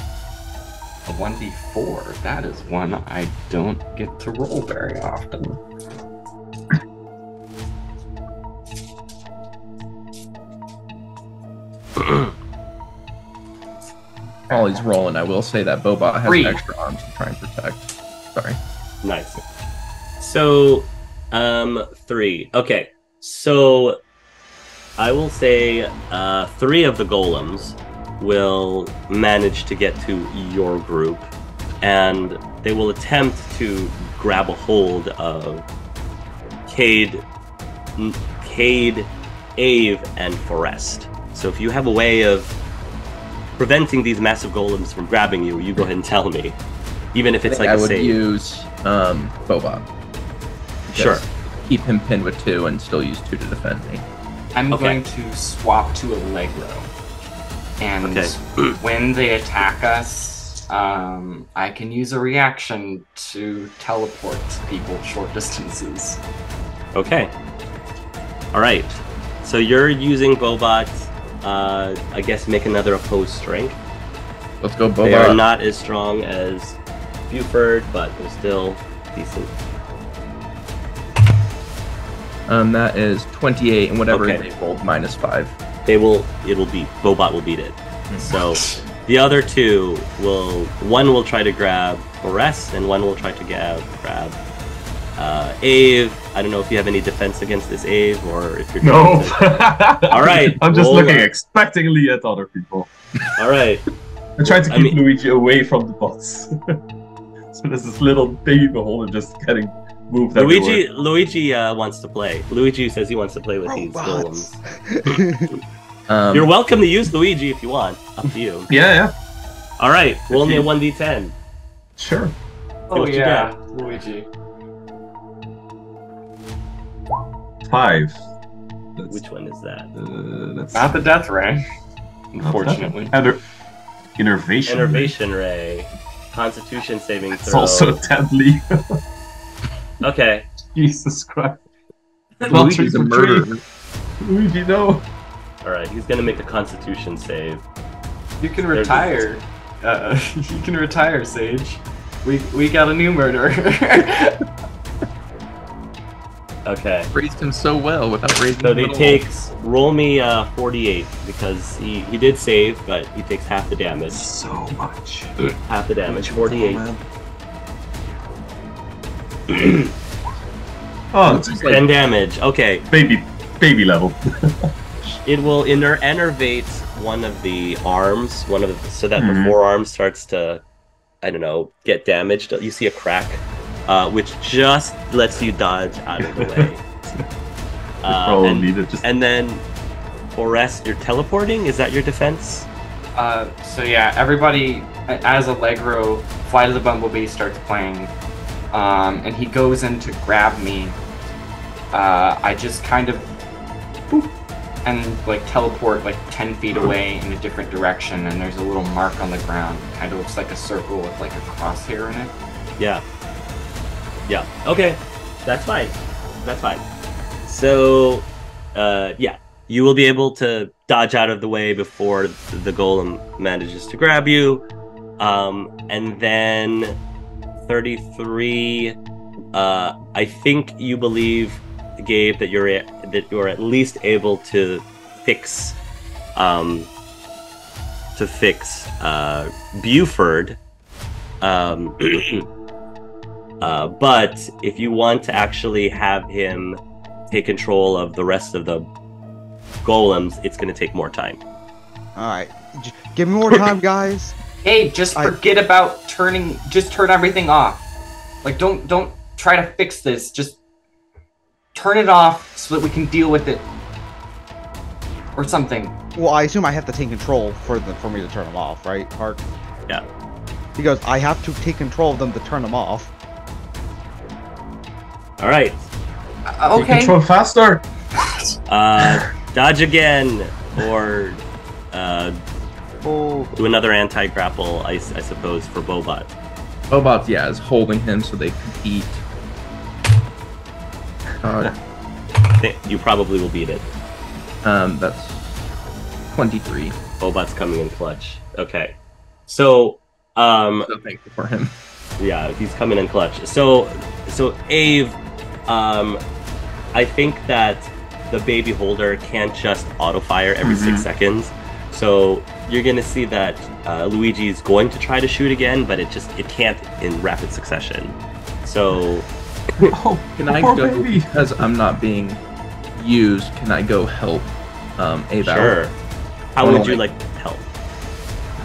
[SPEAKER 3] A 1d4. That is one I don't get to roll very often.
[SPEAKER 2] While he's rolling, I will say that Bobot has
[SPEAKER 3] 3.
[SPEAKER 2] extra arms to try and protect. Sorry.
[SPEAKER 1] Nice. So, 3. Okay. So, I will say 3 of the golems will manage to get to your group, and they will attempt to grab a hold of Cade, Ave, and Forrest. So if you have a way of preventing these massive golems from grabbing you, you go ahead and tell me. Even if it's like
[SPEAKER 2] I
[SPEAKER 1] a
[SPEAKER 2] would
[SPEAKER 1] save.
[SPEAKER 2] use Bobot.
[SPEAKER 1] Sure.
[SPEAKER 2] Keep him pinned with 2 and still use 2 to defend me.
[SPEAKER 3] I'm
[SPEAKER 1] Okay.
[SPEAKER 3] going to swap to Allegro. And
[SPEAKER 1] Okay.
[SPEAKER 3] when they attack us, I can use a reaction to teleport people short distances.
[SPEAKER 1] Okay. All right. So you're using Bobot. I guess make another opposed strength.
[SPEAKER 2] Let's go,
[SPEAKER 1] They are
[SPEAKER 2] Bobot.
[SPEAKER 1] not as strong as Buford, but they're still decent.
[SPEAKER 2] That is 28, and whatever
[SPEAKER 1] Okay.
[SPEAKER 2] they rolled, -5.
[SPEAKER 1] Bobot will beat it. So the other 2 one will try to grab Forrest, and one will try to grab Ave. I don't know if you have any defense against this Ave, or if you're
[SPEAKER 4] No.
[SPEAKER 1] going to- All right,
[SPEAKER 4] I'm just
[SPEAKER 1] roll
[SPEAKER 4] looking
[SPEAKER 1] up.
[SPEAKER 4] expectantly at other people.
[SPEAKER 1] All right.
[SPEAKER 4] I try to
[SPEAKER 1] I
[SPEAKER 4] keep
[SPEAKER 1] mean-
[SPEAKER 4] Luigi away from the bots. So there's this little baby beholder just getting moved everywhere.
[SPEAKER 1] Luigi wants to play. Luigi says he wants to play with these golems.
[SPEAKER 5] Robots.
[SPEAKER 1] You're welcome to use Luigi if you want. Up to you.
[SPEAKER 4] Yeah,
[SPEAKER 1] All right, roll me a
[SPEAKER 4] you-
[SPEAKER 1] 1d10.
[SPEAKER 4] sure.
[SPEAKER 3] Oh
[SPEAKER 1] what you
[SPEAKER 3] yeah, Luigi.
[SPEAKER 4] 5. That's,
[SPEAKER 1] Which one is that?
[SPEAKER 4] that's
[SPEAKER 3] Not the death ray, unfortunately.
[SPEAKER 4] Innervation.
[SPEAKER 1] Innervation ray. Constitution saving
[SPEAKER 4] It's
[SPEAKER 1] throw.
[SPEAKER 4] also deadly.
[SPEAKER 1] Okay.
[SPEAKER 4] Jesus Christ.
[SPEAKER 2] Luigi's a
[SPEAKER 4] Not
[SPEAKER 2] murderer.
[SPEAKER 4] Luigi, no.
[SPEAKER 1] All right. He's gonna make a Constitution save.
[SPEAKER 3] You can retire. You can retire, Sage. We got a new murderer.
[SPEAKER 1] Okay.
[SPEAKER 2] Raised him so well without raising
[SPEAKER 1] So
[SPEAKER 2] him
[SPEAKER 1] he
[SPEAKER 2] at all.
[SPEAKER 1] takes. Roll me 48 because he did save, but he takes half the damage.
[SPEAKER 4] So much.
[SPEAKER 1] Half the damage. 48.
[SPEAKER 4] Oh,
[SPEAKER 2] It's
[SPEAKER 4] it's
[SPEAKER 2] just like
[SPEAKER 1] 10 damage. Okay.
[SPEAKER 4] baby level.
[SPEAKER 1] It will enervate one of the arms, so that the
[SPEAKER 4] Mhm.
[SPEAKER 1] forearm starts to, I don't know, get damaged. You see a crack, which just lets you dodge out of the way.
[SPEAKER 4] Probably
[SPEAKER 1] and,
[SPEAKER 4] needed just.
[SPEAKER 1] and then, Forrest, you're teleporting? Is that your defense?
[SPEAKER 3] So yeah, everybody, as Allegro, Flight of the Bumblebee starts playing, and he goes in to grab me. I just kind of boop, and like teleport like 10 feet away in a different direction, and there's a little mark on the ground. Kind of looks like a circle with like a crosshair in it.
[SPEAKER 1] Yeah. Yeah. Okay. That's fine. That's fine. So, yeah, you will be able to dodge out of the way before the golem manages to grab you. And then 33. I think you believe, Gabe, that you're at least able to fix, Buford. Um, but if you want to actually have him take control of the rest of the golems, it's going to take more time.
[SPEAKER 5] All right, give me more time, guys.
[SPEAKER 3] Hey, just forget about turning. Just turn everything off. Like, don't try to fix this. Just turn it off so that we can deal with it, or something.
[SPEAKER 5] Well, I assume I have to take control for me to turn them off, right, Hart?
[SPEAKER 1] Yeah.
[SPEAKER 5] Because I have to take control of them to turn them off.
[SPEAKER 1] All right.
[SPEAKER 3] Okay.
[SPEAKER 4] Control faster.
[SPEAKER 1] Dodge again, or
[SPEAKER 5] Oh,
[SPEAKER 1] do another anti-grapple, I suppose, for Bobot.
[SPEAKER 2] Bobot, yeah, is holding him so they compete.
[SPEAKER 1] You probably will beat it.
[SPEAKER 2] That's 23.
[SPEAKER 1] Bobot's coming in clutch. Okay. So,
[SPEAKER 2] So thankful for him.
[SPEAKER 1] yeah, he's coming in clutch. So Ave, I think that the baby holder can't just auto fire every 6 seconds. So you're gonna see that Luigi's going to try to shoot again, but it can't in rapid succession. So
[SPEAKER 4] Oh,
[SPEAKER 2] Can I
[SPEAKER 4] poor
[SPEAKER 2] go,
[SPEAKER 4] baby.
[SPEAKER 2] because I'm not being used, can I go help Ave out?
[SPEAKER 1] sure. How
[SPEAKER 2] Wanna,
[SPEAKER 1] would you
[SPEAKER 2] like-
[SPEAKER 1] like help?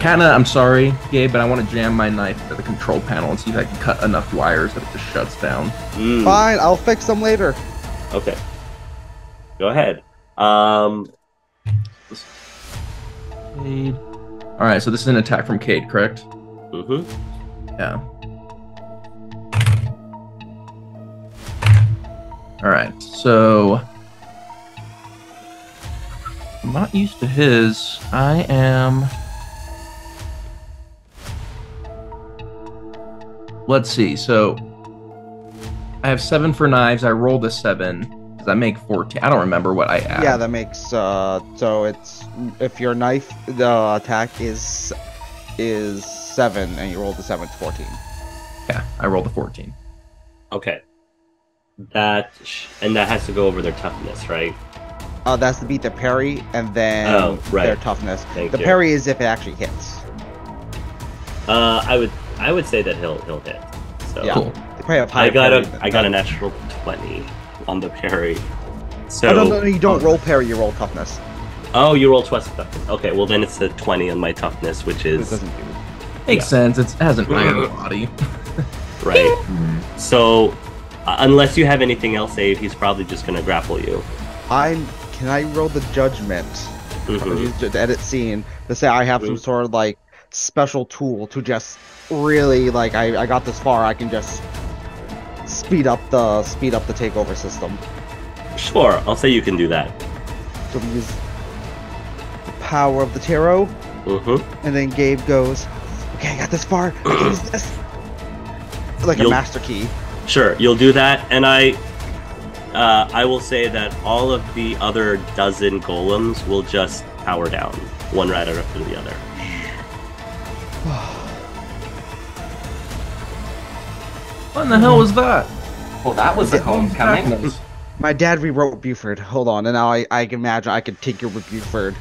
[SPEAKER 2] Kinda, I'm sorry, Gabe, but I want to jam my knife to the control panel and see if I can cut enough wires that it just shuts down.
[SPEAKER 5] fine, I'll fix them later.
[SPEAKER 1] Okay. Go ahead.
[SPEAKER 2] Cade. Alright, so this is an attack from Cade, correct?
[SPEAKER 1] Mm-hmm.
[SPEAKER 2] Yeah. Alright, so I'm not used to his. I am. Let's see, so I have 7 for knives. I rolled a 7. Does that make 14? I don't remember what I add.
[SPEAKER 5] Yeah, that makes so it's if your knife the attack is 7 and you roll the 7, it's 14.
[SPEAKER 2] Yeah, I rolled a 14.
[SPEAKER 1] Okay. That has to go over their toughness, right?
[SPEAKER 5] That's to beat the parry and then
[SPEAKER 1] right.
[SPEAKER 5] their toughness.
[SPEAKER 1] Thank
[SPEAKER 5] the
[SPEAKER 1] you.
[SPEAKER 5] parry is if it actually hits.
[SPEAKER 1] I would say that he'll hit. So
[SPEAKER 5] Yeah.
[SPEAKER 2] Cool.
[SPEAKER 5] They probably have
[SPEAKER 1] I
[SPEAKER 5] higher
[SPEAKER 1] got
[SPEAKER 5] parry
[SPEAKER 1] a
[SPEAKER 5] than
[SPEAKER 1] I got a
[SPEAKER 5] that.
[SPEAKER 1] natural 20 on the parry. So
[SPEAKER 5] Oh, no, you don't roll parry, you roll toughness.
[SPEAKER 1] Oh, you roll twice toughness. Okay, well then it's a 20 on my toughness, which
[SPEAKER 5] It
[SPEAKER 1] is
[SPEAKER 5] doesn't do.
[SPEAKER 2] Makes sense. It has an iron body.
[SPEAKER 1] right. So unless you have anything else, Abe, he's probably just gonna grapple you.
[SPEAKER 5] Can I roll the judgment?
[SPEAKER 1] Mhm.
[SPEAKER 5] Use the edit scene to say I have some sort of like special tool to just really like I got this far, I can just speed up the takeover system.
[SPEAKER 1] Sure, I'll say you can do that.
[SPEAKER 5] So we use the power of the tarot,
[SPEAKER 1] Mm-hmm.
[SPEAKER 5] and then Gabe goes, "Okay, I got this far. I can use this." Like a
[SPEAKER 1] You'll-
[SPEAKER 5] master key.
[SPEAKER 1] Sure, you'll do that, and I will say that all of the other dozen golems will just power down, one right after the other.
[SPEAKER 2] What in the hell was that?
[SPEAKER 3] Well, that was a homecoming.
[SPEAKER 5] My dad rewrote Buford. Hold on, and now I can imagine I could tinker with Buford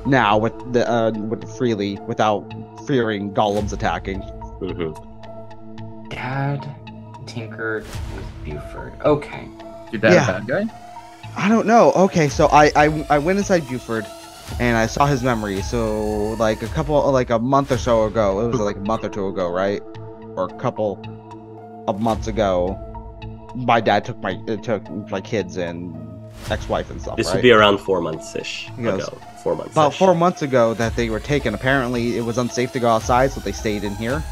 [SPEAKER 5] now with freely without fearing golems attacking.
[SPEAKER 1] Mm-hmm.
[SPEAKER 3] Dad tinkered with Buford. Okay.
[SPEAKER 2] Your dad
[SPEAKER 5] Yeah.
[SPEAKER 2] a bad guy?
[SPEAKER 5] I don't know. Okay, so I went inside Buford, and I saw his memory. So like a month or so ago, it was like a month or two ago, right? Or a couple of months ago, my dad took my kids and ex-wife and stuff.
[SPEAKER 1] This
[SPEAKER 5] right?
[SPEAKER 1] would be around 4 months-ish
[SPEAKER 5] Yes.
[SPEAKER 1] ago. 4 months.
[SPEAKER 5] About 4 months ago that they were taken. Apparently, it was unsafe to go outside, so they stayed in here.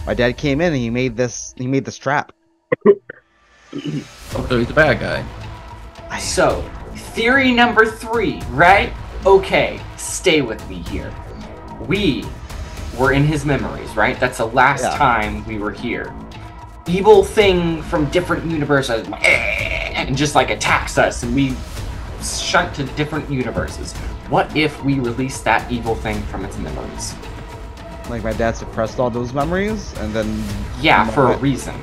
[SPEAKER 5] My dad came in and he made this trap.
[SPEAKER 2] So he's a bad guy.
[SPEAKER 3] So, theory number 3, right? Okay, stay with me here. We were in his memories, right? That's the last
[SPEAKER 5] Yeah.
[SPEAKER 3] time we were here. evil thing from different universes and just like attacks us and we shunt to different universes. What if we release that evil thing from its memories?
[SPEAKER 5] Like my dad suppressed all those memories, and then
[SPEAKER 3] Yeah, for a reason.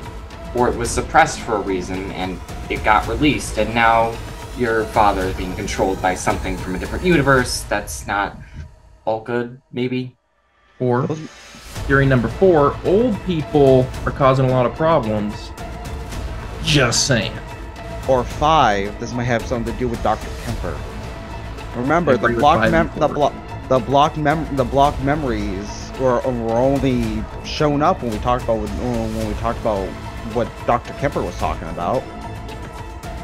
[SPEAKER 3] Or it was suppressed for a reason and it got released, and now your father is being controlled by something from a different universe. That's not all good, maybe.
[SPEAKER 2] Or theory number 4, old people are causing a lot of problems. Just saying.
[SPEAKER 5] or 5. This might have something to do with Dr. Kemper. Remember, the
[SPEAKER 2] Agree with
[SPEAKER 5] block
[SPEAKER 2] 5
[SPEAKER 5] mem
[SPEAKER 2] and
[SPEAKER 5] the
[SPEAKER 2] 4.
[SPEAKER 5] block the block memories were only shown up when we talked about what Dr. Kemper was talking about.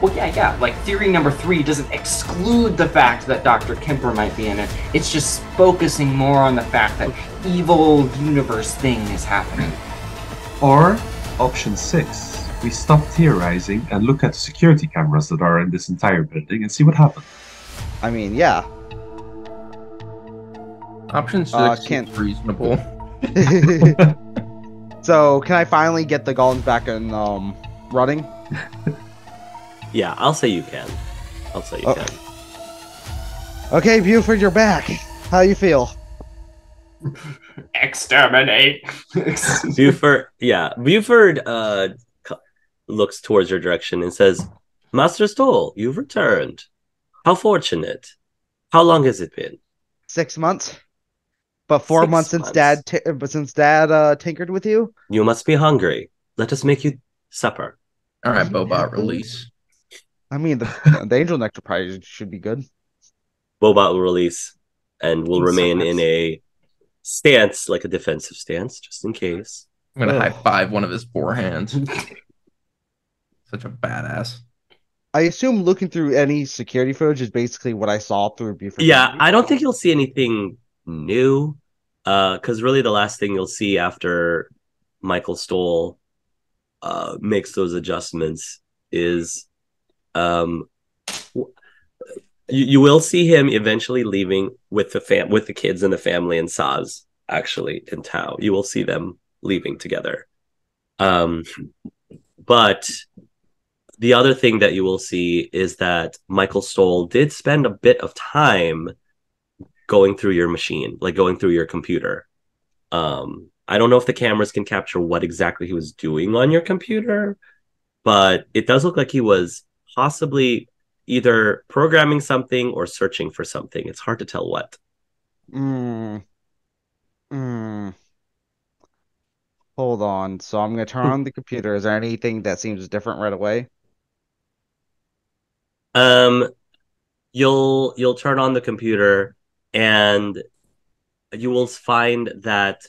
[SPEAKER 3] Well, yeah. Like, theory number 3 doesn't exclude the fact that Dr. Kemper might be in it. It's just focusing more on the fact that evil universe thing is happening.
[SPEAKER 4] Or option 6, we stop theorizing and look at the security cameras that are in this entire building and see what happens.
[SPEAKER 5] I mean, yeah.
[SPEAKER 2] Option 6
[SPEAKER 5] can't-
[SPEAKER 2] is reasonable.
[SPEAKER 5] So, can I finally get the golems back in running?
[SPEAKER 1] Yeah, I'll say you can. I'll say you can.
[SPEAKER 5] Okay, Buford, you're back. How you feel?
[SPEAKER 3] Exterminate!
[SPEAKER 1] Buford looks towards your direction and says, Master Stoll, you've returned. How fortunate. How long has it been?
[SPEAKER 5] 6 months? But 4
[SPEAKER 1] 6
[SPEAKER 5] months since
[SPEAKER 1] months.
[SPEAKER 5] Dad tinkered with you?
[SPEAKER 1] You must be hungry. Let us make you supper.
[SPEAKER 2] All right, Bobot, release.
[SPEAKER 5] I mean, the Angel Nectar probably should be good.
[SPEAKER 1] Bobot will release and will remain in
[SPEAKER 3] Sometimes.
[SPEAKER 1] a stance, like a defensive stance, just in case.
[SPEAKER 2] I'm gonna
[SPEAKER 5] Ugh.
[SPEAKER 2] high five one of his forehands. Such a badass.
[SPEAKER 5] I assume looking through any security footage is basically what I saw through Buford.
[SPEAKER 1] Yeah, I don't think you'll see anything new. Because really the last thing you'll see after Michael Stoll makes those adjustments is you will see him eventually leaving with the kids and the family and Saz actually in Tau. You will see them leaving together. But the other thing that you will see is that Michael Stoll did spend a bit of time going through your machine, like going through your computer. I don't know if the cameras can capture what exactly he was doing on your computer, but it does look like he was possibly either programming something or searching for something. It's hard to tell what.
[SPEAKER 5] Hold on. So I'm gonna turn on the computer. Is there anything that seems different right away?
[SPEAKER 1] You'll turn on the computer and you will find that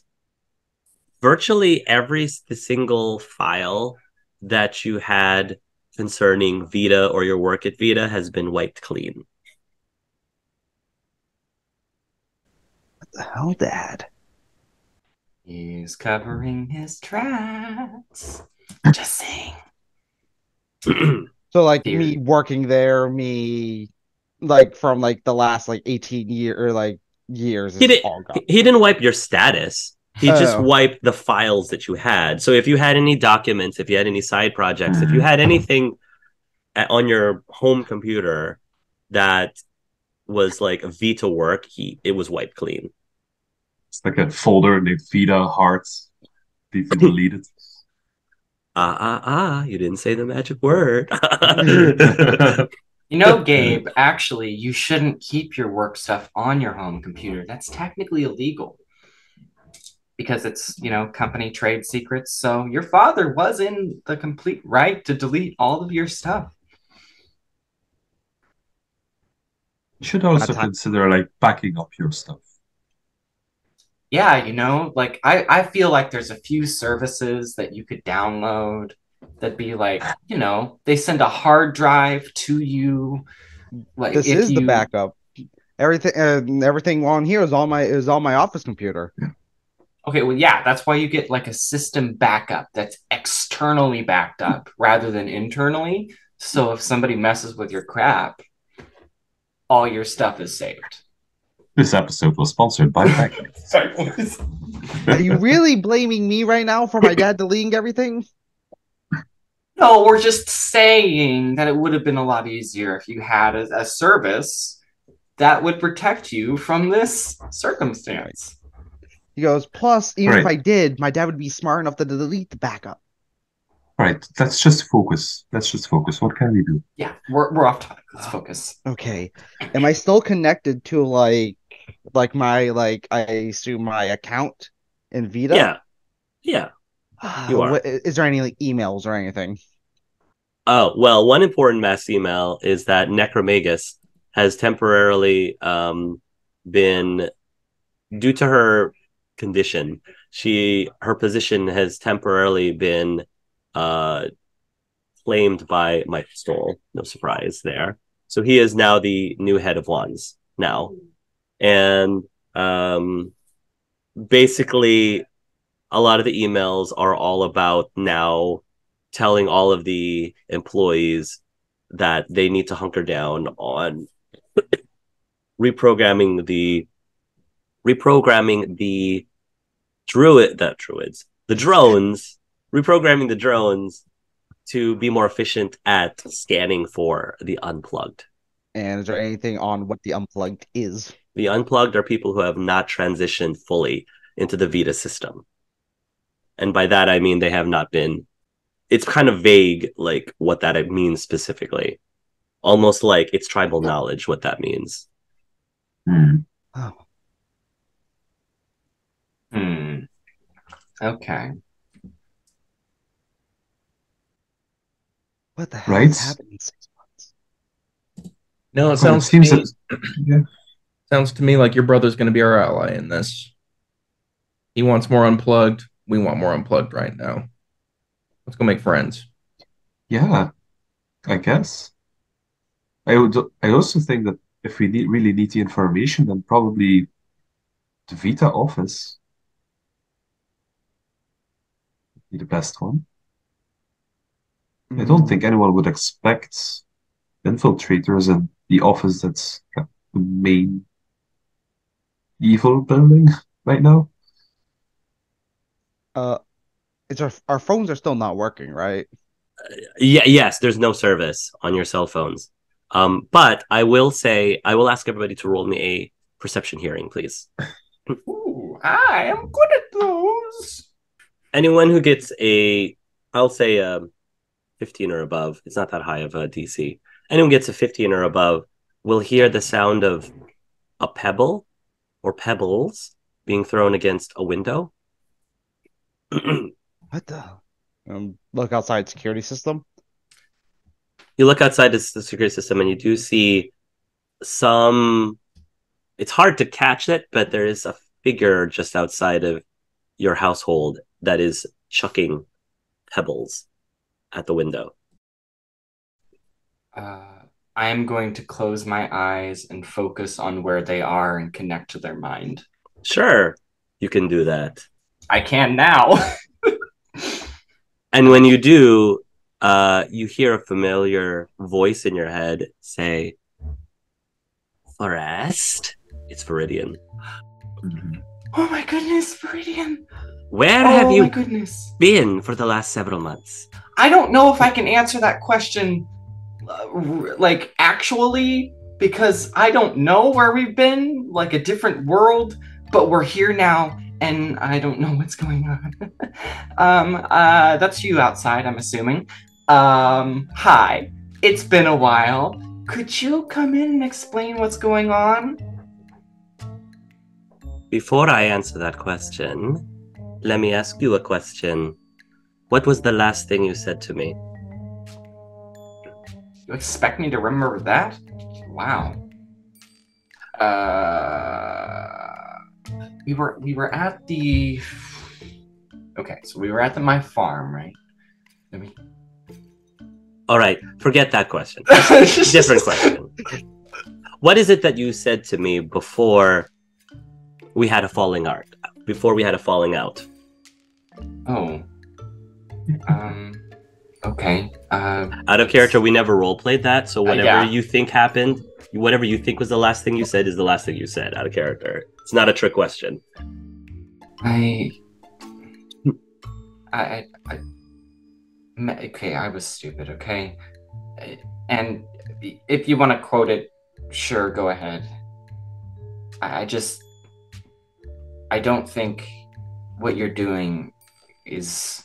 [SPEAKER 1] virtually every single file that you had concerning Vita or your work at Vita has been wiped clean.
[SPEAKER 5] What the hell, Dad?
[SPEAKER 3] He's covering his tracks. Just saying.
[SPEAKER 5] So like
[SPEAKER 3] Theory.
[SPEAKER 5] me working there, me like from like the last like 18 years
[SPEAKER 1] He
[SPEAKER 5] is all gone.
[SPEAKER 1] didn't wipe your status. He just
[SPEAKER 5] Oh.
[SPEAKER 1] wiped the files that you had. So if you had any documents, if you had any side projects, if you had anything on your home computer that was like Vita work, it was wiped clean.
[SPEAKER 4] It's like a folder named Vita Hearts. Deleted.
[SPEAKER 1] You didn't say the magic word.
[SPEAKER 3] You know, Gabe, actually, you shouldn't keep your work stuff on your home computer. That's technically illegal. Because it's, company trade secrets. So your father was in the complete right to delete all of your stuff.
[SPEAKER 4] You should also
[SPEAKER 5] That's how-
[SPEAKER 4] consider like backing up your stuff.
[SPEAKER 3] Yeah, like I feel like there's a few services that you could download that'd be like, they send a hard drive to you. Like
[SPEAKER 5] This
[SPEAKER 3] if
[SPEAKER 5] is the
[SPEAKER 3] you
[SPEAKER 5] backup. Everything on here is on my office computer.
[SPEAKER 3] Okay, well, yeah, that's why you get like a system backup that's externally backed up rather than internally. So if somebody messes with your crap, all your stuff is saved.
[SPEAKER 4] This episode was sponsored by Backup.
[SPEAKER 3] Sorry, boys.
[SPEAKER 5] Are you really blaming me right now for my dad deleting everything?
[SPEAKER 3] No, we're just saying that it would have been a lot easier if you had a service that would protect you from this circumstance.
[SPEAKER 5] He goes, plus, even if
[SPEAKER 4] Right.
[SPEAKER 5] I did, my dad would be smart enough to delete the backup.
[SPEAKER 4] Right. Let's just focus. Let's just focus. What can we do?
[SPEAKER 3] Yeah, we're off topic. Let's focus.
[SPEAKER 5] Okay. Am I still connected to like my I assume my account in Vita?
[SPEAKER 1] Yeah. Yeah. You are.
[SPEAKER 5] Is there any emails or anything?
[SPEAKER 1] Oh, well, one important mass email is that Necromagus has temporarily been, due to her condition, her position has temporarily been uh claimed by Michael Stoll. No surprise there. So he is now the new head of Wands now. And basically a lot of the emails are all about now telling all of the employees that they need to hunker down on reprogramming the drones, reprogramming the drones to be more efficient at scanning for the unplugged.
[SPEAKER 5] And is there anything on what the unplugged is?
[SPEAKER 1] The unplugged are people who have not transitioned fully into the Vita system. And by that, I mean they have not been. It's kind of vague, like what that means specifically. Almost like it's tribal knowledge what that means.
[SPEAKER 5] Oh.
[SPEAKER 3] Okay.
[SPEAKER 5] What the hell
[SPEAKER 4] Right.
[SPEAKER 5] has happened in 6 months?
[SPEAKER 2] No, it
[SPEAKER 4] Well,
[SPEAKER 2] sounds
[SPEAKER 4] it seems
[SPEAKER 2] to me,
[SPEAKER 4] that yeah.
[SPEAKER 2] sounds to me like your brother's going to be our ally in this. He wants more unplugged. We want more unplugged right now. Let's go make friends.
[SPEAKER 4] Yeah, I guess. I also think that if we really need the information, then probably the Vita office would be the best one. I don't think anyone would expect infiltrators in the office that's the main evil building right now.
[SPEAKER 5] It's our phones are still not working, right?
[SPEAKER 1] Yes, there's no service on your cell phones. But I will ask everybody to roll me a perception hearing, please.
[SPEAKER 3] Ooh, I am good at those.
[SPEAKER 1] Anyone who gets I'll say 15 or above, it's not that high of a DC. Anyone gets a 15 or above will hear the sound of a pebble or pebbles being thrown against a window.
[SPEAKER 5] What the? Look outside security system.
[SPEAKER 1] You look outside the security system and you do see some. It's hard to catch it, but there is a figure just outside of your household that is chucking pebbles at the window.
[SPEAKER 3] I am going to close my eyes and focus on where they are and connect to their mind.
[SPEAKER 1] Sure, you can do that.
[SPEAKER 3] I can now.
[SPEAKER 1] And when you do, you hear a familiar voice in your head say, Forest? It's Viridian.
[SPEAKER 3] Oh my goodness, Viridian.
[SPEAKER 1] Where
[SPEAKER 3] Oh
[SPEAKER 1] have
[SPEAKER 3] my
[SPEAKER 1] you
[SPEAKER 3] goodness.
[SPEAKER 1] been for the last several months?
[SPEAKER 3] I don't know if I can answer that question, like, actually, because I don't know where we've been, like a different world, but we're here now, and I don't know what's going on. That's you outside, I'm assuming. Hi. It's been a while. Could you come in and explain what's going on?
[SPEAKER 1] Before I answer that question, let me ask you a question. What was the last thing you said to me?
[SPEAKER 3] You expect me to remember that? Wow. We were at the. Okay, so we were at my farm, right?
[SPEAKER 1] All right, forget that question. Different question. What is it that you said to me before we had a falling out? Before we had a falling out?
[SPEAKER 3] Oh. Okay.
[SPEAKER 1] Out of character, we never role played that. So whatever you think happened, whatever you think was the last thing you said is the last thing you said. Out of character, it's not a trick question.
[SPEAKER 3] Okay, I was stupid, okay? And if you want to quote it, sure, go ahead. I don't think what you're doing is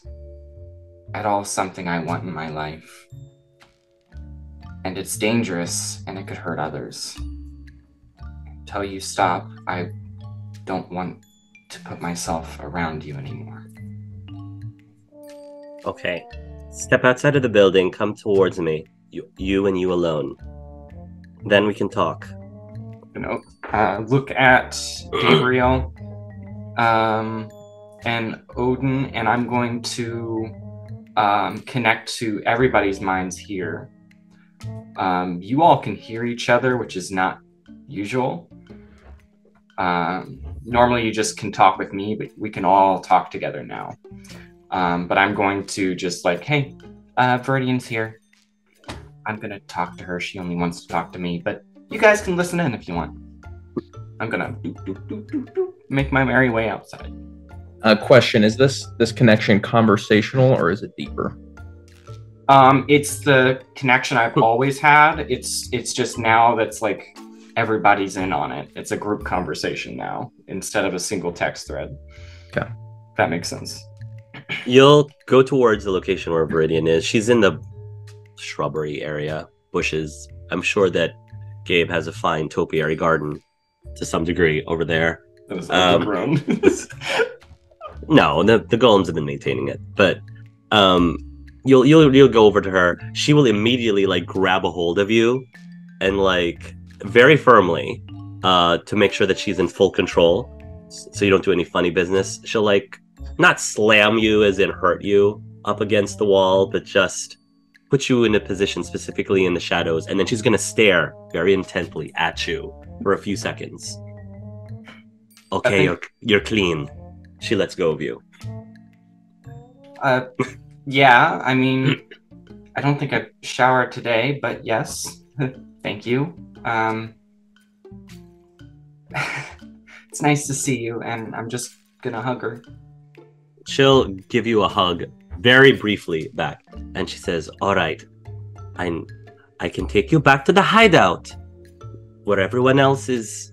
[SPEAKER 3] at all something I want in my life. And it's dangerous, and it could hurt others. Until you stop, I don't want to put myself around you anymore.
[SPEAKER 1] Okay. Step outside of the building, come towards me. You and you alone. Then we can talk.
[SPEAKER 3] Look at Gabriel and Odin, and I'm going to connect to everybody's minds here. You all can hear each other, which is not usual. Normally you just can talk with me, but we can all talk together now. But I'm going to just like, hey, Viridian's here. I'm going to talk to her. She only wants to talk to me, but you guys can listen in if you want. I'm going to make my merry way outside.
[SPEAKER 2] Question, is this connection conversational or is it deeper?
[SPEAKER 3] It's the connection I've always had. It's just now that's like everybody's in on it. It's a group conversation now instead of a single text thread.
[SPEAKER 2] Okay.
[SPEAKER 3] That makes sense.
[SPEAKER 1] You'll go towards the location where Viridian is. She's in the shrubbery area, bushes. I'm sure that Gabe has a fine topiary garden to some degree over there.
[SPEAKER 3] That was overgrown.
[SPEAKER 1] No, the golems have been maintaining it, but you'll go over to her. She will immediately like grab a hold of you and like very firmly to make sure that she's in full control, so you don't do any funny business. She'll like not slam you as in hurt you up against the wall, but just put you in a position specifically in the shadows, and then she's gonna stare very intently at you for a few seconds. Okay, you're clean. She lets go of you.
[SPEAKER 3] Yeah, I mean, I don't think I showered today, but yes, thank you. It's nice to see you, and I'm just gonna hug her.
[SPEAKER 1] She'll give you a hug very briefly back, and she says, all right, I can take you back to the hideout where everyone else is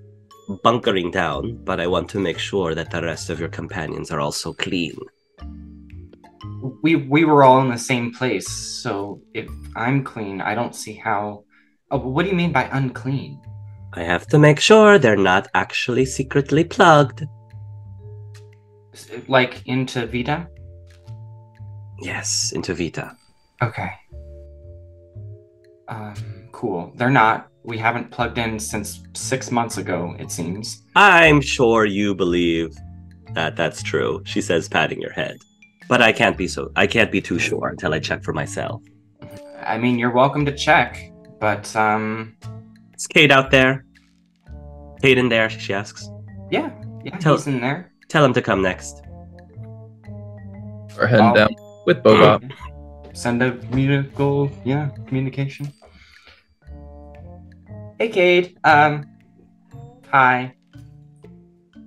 [SPEAKER 1] bunkering down, but I want to make sure that the rest of your companions are also clean.
[SPEAKER 3] We were all in the same place, so if I'm clean, I don't see how... Oh, what do you mean by unclean?
[SPEAKER 1] I have to make sure they're not actually secretly plugged.
[SPEAKER 3] Like into Vita?
[SPEAKER 1] Yes, into Vita.
[SPEAKER 3] Okay. Cool. They're not. We haven't plugged in since 6 months ago, it seems.
[SPEAKER 1] I'm sure you believe that that's true, she says, patting your head. But I can't be too sure until I check for myself.
[SPEAKER 3] I mean, you're welcome to check, but
[SPEAKER 1] Is Kate out there? Kate in there, she asks.
[SPEAKER 3] Yeah, he's in there.
[SPEAKER 1] Tell him to come next.
[SPEAKER 2] We're heading down with Bobot.
[SPEAKER 3] Send a communication. Hey, Cade. Hi.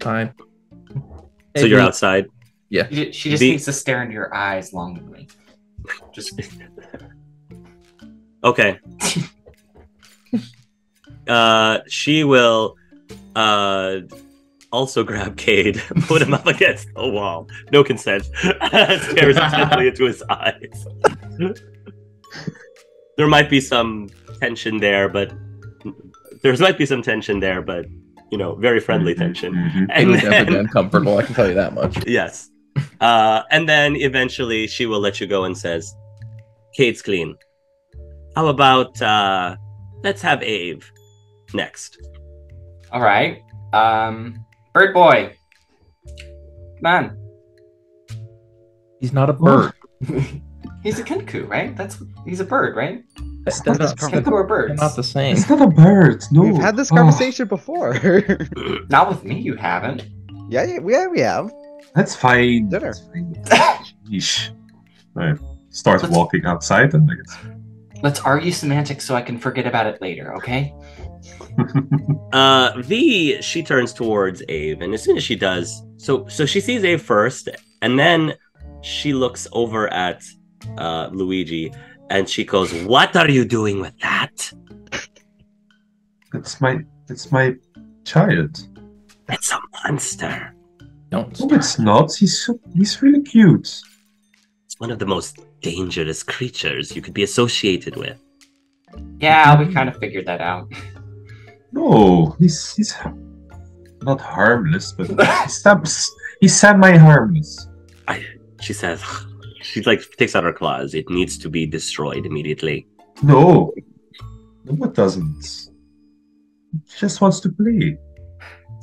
[SPEAKER 2] Hi.
[SPEAKER 1] So you're outside?
[SPEAKER 2] Yeah.
[SPEAKER 3] She just needs to stare into your eyes longingly. Just...
[SPEAKER 1] Okay. She will also grab Cade, put him up against the wall. No consent. Stares intently into his eyes. There might be some tension there, but you know, very friendly tension.
[SPEAKER 2] Mm-hmm.
[SPEAKER 1] And
[SPEAKER 2] it was definitely uncomfortable, I can tell you that much.
[SPEAKER 1] Yes. And then eventually she will let you go and says, Cade's clean. How about let's have Ave next.
[SPEAKER 3] All right. Bird boy. Come on.
[SPEAKER 2] He's not a bird.
[SPEAKER 3] He's a kenku, right? He's a bird, right?
[SPEAKER 2] Kenku
[SPEAKER 3] are birds.
[SPEAKER 2] They're not the same.
[SPEAKER 4] It's not a bird. No.
[SPEAKER 5] We've had this conversation before.
[SPEAKER 3] Not with me, you haven't.
[SPEAKER 5] Yeah, we have.
[SPEAKER 4] That's fine.
[SPEAKER 5] Dinner.
[SPEAKER 4] That's fine. Yeesh. Alright. Start walking outside and I guess.
[SPEAKER 3] Let's argue semantics so I can forget about it later, okay?
[SPEAKER 1] She turns towards Ave, and as soon as she does, so she sees Ave first, and then she looks over at Luigi, and she goes, "What are you doing with that?"
[SPEAKER 4] It's my child.
[SPEAKER 1] It's a monster.
[SPEAKER 2] Don't
[SPEAKER 4] No,
[SPEAKER 2] start.
[SPEAKER 4] it's not. He's really cute.
[SPEAKER 1] It's one of the most dangerous creatures you could be associated with.
[SPEAKER 3] Yeah, we kind of figured that out.
[SPEAKER 4] No, he's not harmless, but he's semi-harmless.
[SPEAKER 1] She says, she like takes out her claws. It needs to be destroyed immediately.
[SPEAKER 4] No, it doesn't. He just wants to play.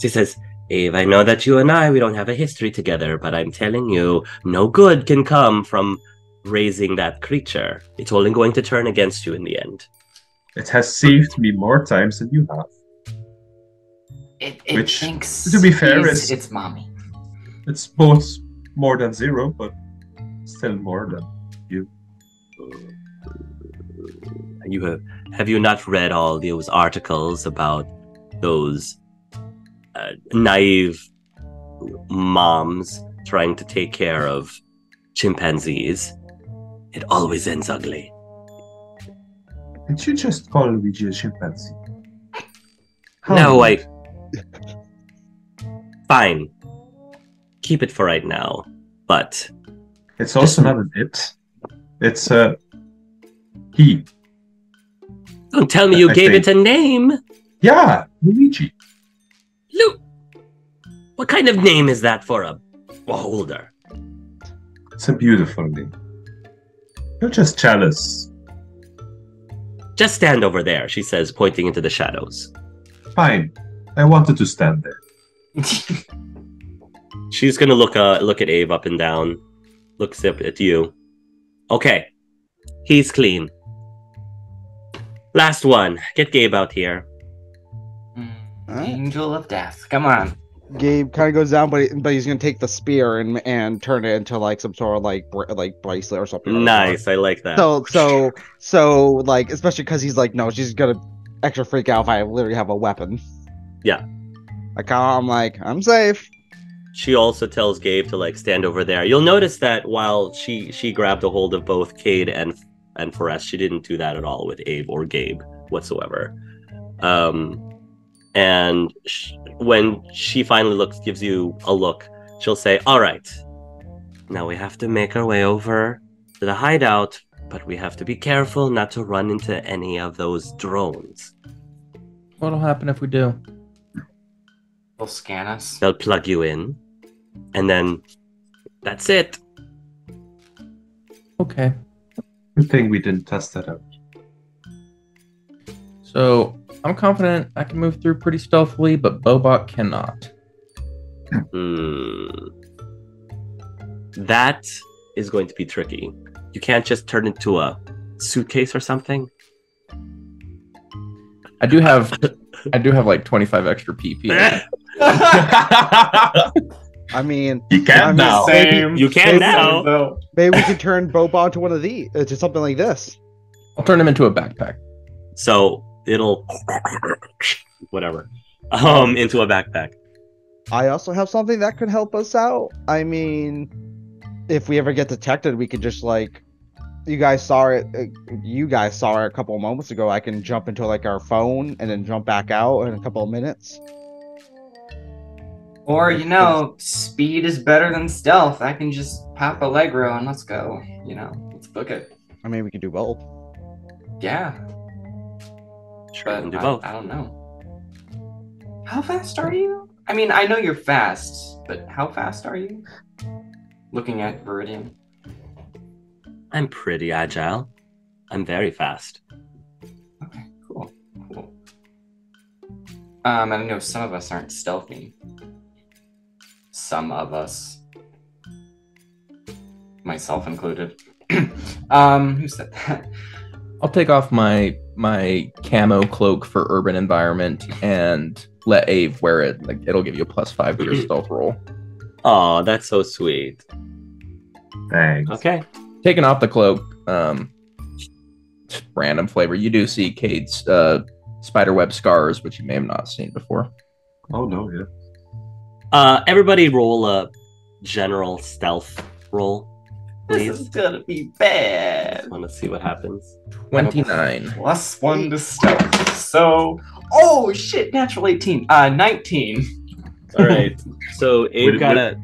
[SPEAKER 1] She says, Eve, I know that you and we don't have a history together, but I'm telling you, no good can come from raising that creature. It's only going to turn against you in the end.
[SPEAKER 4] It has saved me more times than you have.
[SPEAKER 3] It
[SPEAKER 4] Which,
[SPEAKER 3] thinks
[SPEAKER 4] to be fair, is
[SPEAKER 3] it's mommy.
[SPEAKER 4] it's both more than 0, but still more than you.
[SPEAKER 1] Have you not read all those articles about those naive moms trying to take care of chimpanzees? It always ends ugly.
[SPEAKER 4] Did you just call Luigi a chimpanzee?
[SPEAKER 1] No, Fine. Keep it for right now. But
[SPEAKER 4] It's also not an it. It's a he.
[SPEAKER 1] don't tell me you
[SPEAKER 4] I
[SPEAKER 1] gave
[SPEAKER 4] think.
[SPEAKER 1] it a name.
[SPEAKER 4] Yeah, Luigi.
[SPEAKER 1] Lu, what kind of name is that for a beholder?
[SPEAKER 4] It's a beautiful name. You're just jealous.
[SPEAKER 1] Just stand over there, she says, pointing into the shadows.
[SPEAKER 4] Fine. I wanted to stand there.
[SPEAKER 1] She's gonna look at Abe up and down. Looks up at you. Okay. He's clean. Last one. Get Gabe out here.
[SPEAKER 3] Angel of Death. Come on.
[SPEAKER 5] Gabe kind of goes down, but he's gonna take the spear and turn it into like some sort of like bracelet or something.
[SPEAKER 1] Nice, I like that.
[SPEAKER 5] So like, especially because he's like, no, she's gonna extra freak out if I literally have a weapon.
[SPEAKER 1] Yeah.
[SPEAKER 5] I'm like, I'm safe.
[SPEAKER 1] She also tells Gabe to like stand over there. You'll notice that while she grabbed a hold of both Cade and Forrest, she didn't do that at all with Abe or Gabe whatsoever. And when she finally gives you a look, she'll say, "All right, now we have to make our way over to the hideout, but we have to be careful not to run into any of those drones.
[SPEAKER 2] What'll happen if we do?
[SPEAKER 3] They'll scan us.
[SPEAKER 1] They'll plug you in, and then that's it."
[SPEAKER 2] Okay.
[SPEAKER 4] Good thing we didn't test that out.
[SPEAKER 2] So I'm confident I can move through pretty stealthily, but Bobot cannot.
[SPEAKER 1] That is going to be tricky. You can't just turn into a suitcase or something.
[SPEAKER 2] I do have like 25 extra PP.
[SPEAKER 5] I mean,
[SPEAKER 4] You can now.
[SPEAKER 3] Same.
[SPEAKER 1] You can now.
[SPEAKER 5] maybe we can turn Boba into one of these, to something like this.
[SPEAKER 2] I'll turn him into a backpack.
[SPEAKER 1] So it'll whatever into a backpack.
[SPEAKER 5] I also have something that could help us out. I mean, if we ever get detected, we could just like, you guys saw it a couple of moments ago. I can jump into like our phone and then jump back out in a couple of minutes.
[SPEAKER 3] Or, speed is better than stealth. I can just pop Allegro and let's go. Let's book it.
[SPEAKER 5] I mean, we could do both.
[SPEAKER 3] Yeah.
[SPEAKER 1] Sure, we
[SPEAKER 3] But
[SPEAKER 1] can do both.
[SPEAKER 3] I don't know. How fast are you? I mean, I know you're fast, but how fast are you? Looking at Viridian.
[SPEAKER 1] I'm pretty agile. I'm very fast.
[SPEAKER 3] Okay, cool. And I know some of us aren't stealthy. Some of us. Myself included. Who said that?
[SPEAKER 2] I'll take off my camo cloak for urban environment and let Ave wear it. Like it'll give you a +5 to your stealth roll.
[SPEAKER 1] Oh, that's so sweet.
[SPEAKER 4] Thanks.
[SPEAKER 1] Okay.
[SPEAKER 2] Taking off the cloak, just random flavor. You do see Cade's spiderweb scars, which you may have not seen before.
[SPEAKER 4] Oh no, yeah.
[SPEAKER 1] Everybody roll a general stealth roll. please.
[SPEAKER 3] This is gonna be bad.
[SPEAKER 1] I want to see what happens.
[SPEAKER 2] 29.
[SPEAKER 3] +1 to stealth. So, oh shit, natural 18. 19.
[SPEAKER 1] All right. So Abe
[SPEAKER 4] With-
[SPEAKER 1] got
[SPEAKER 4] with-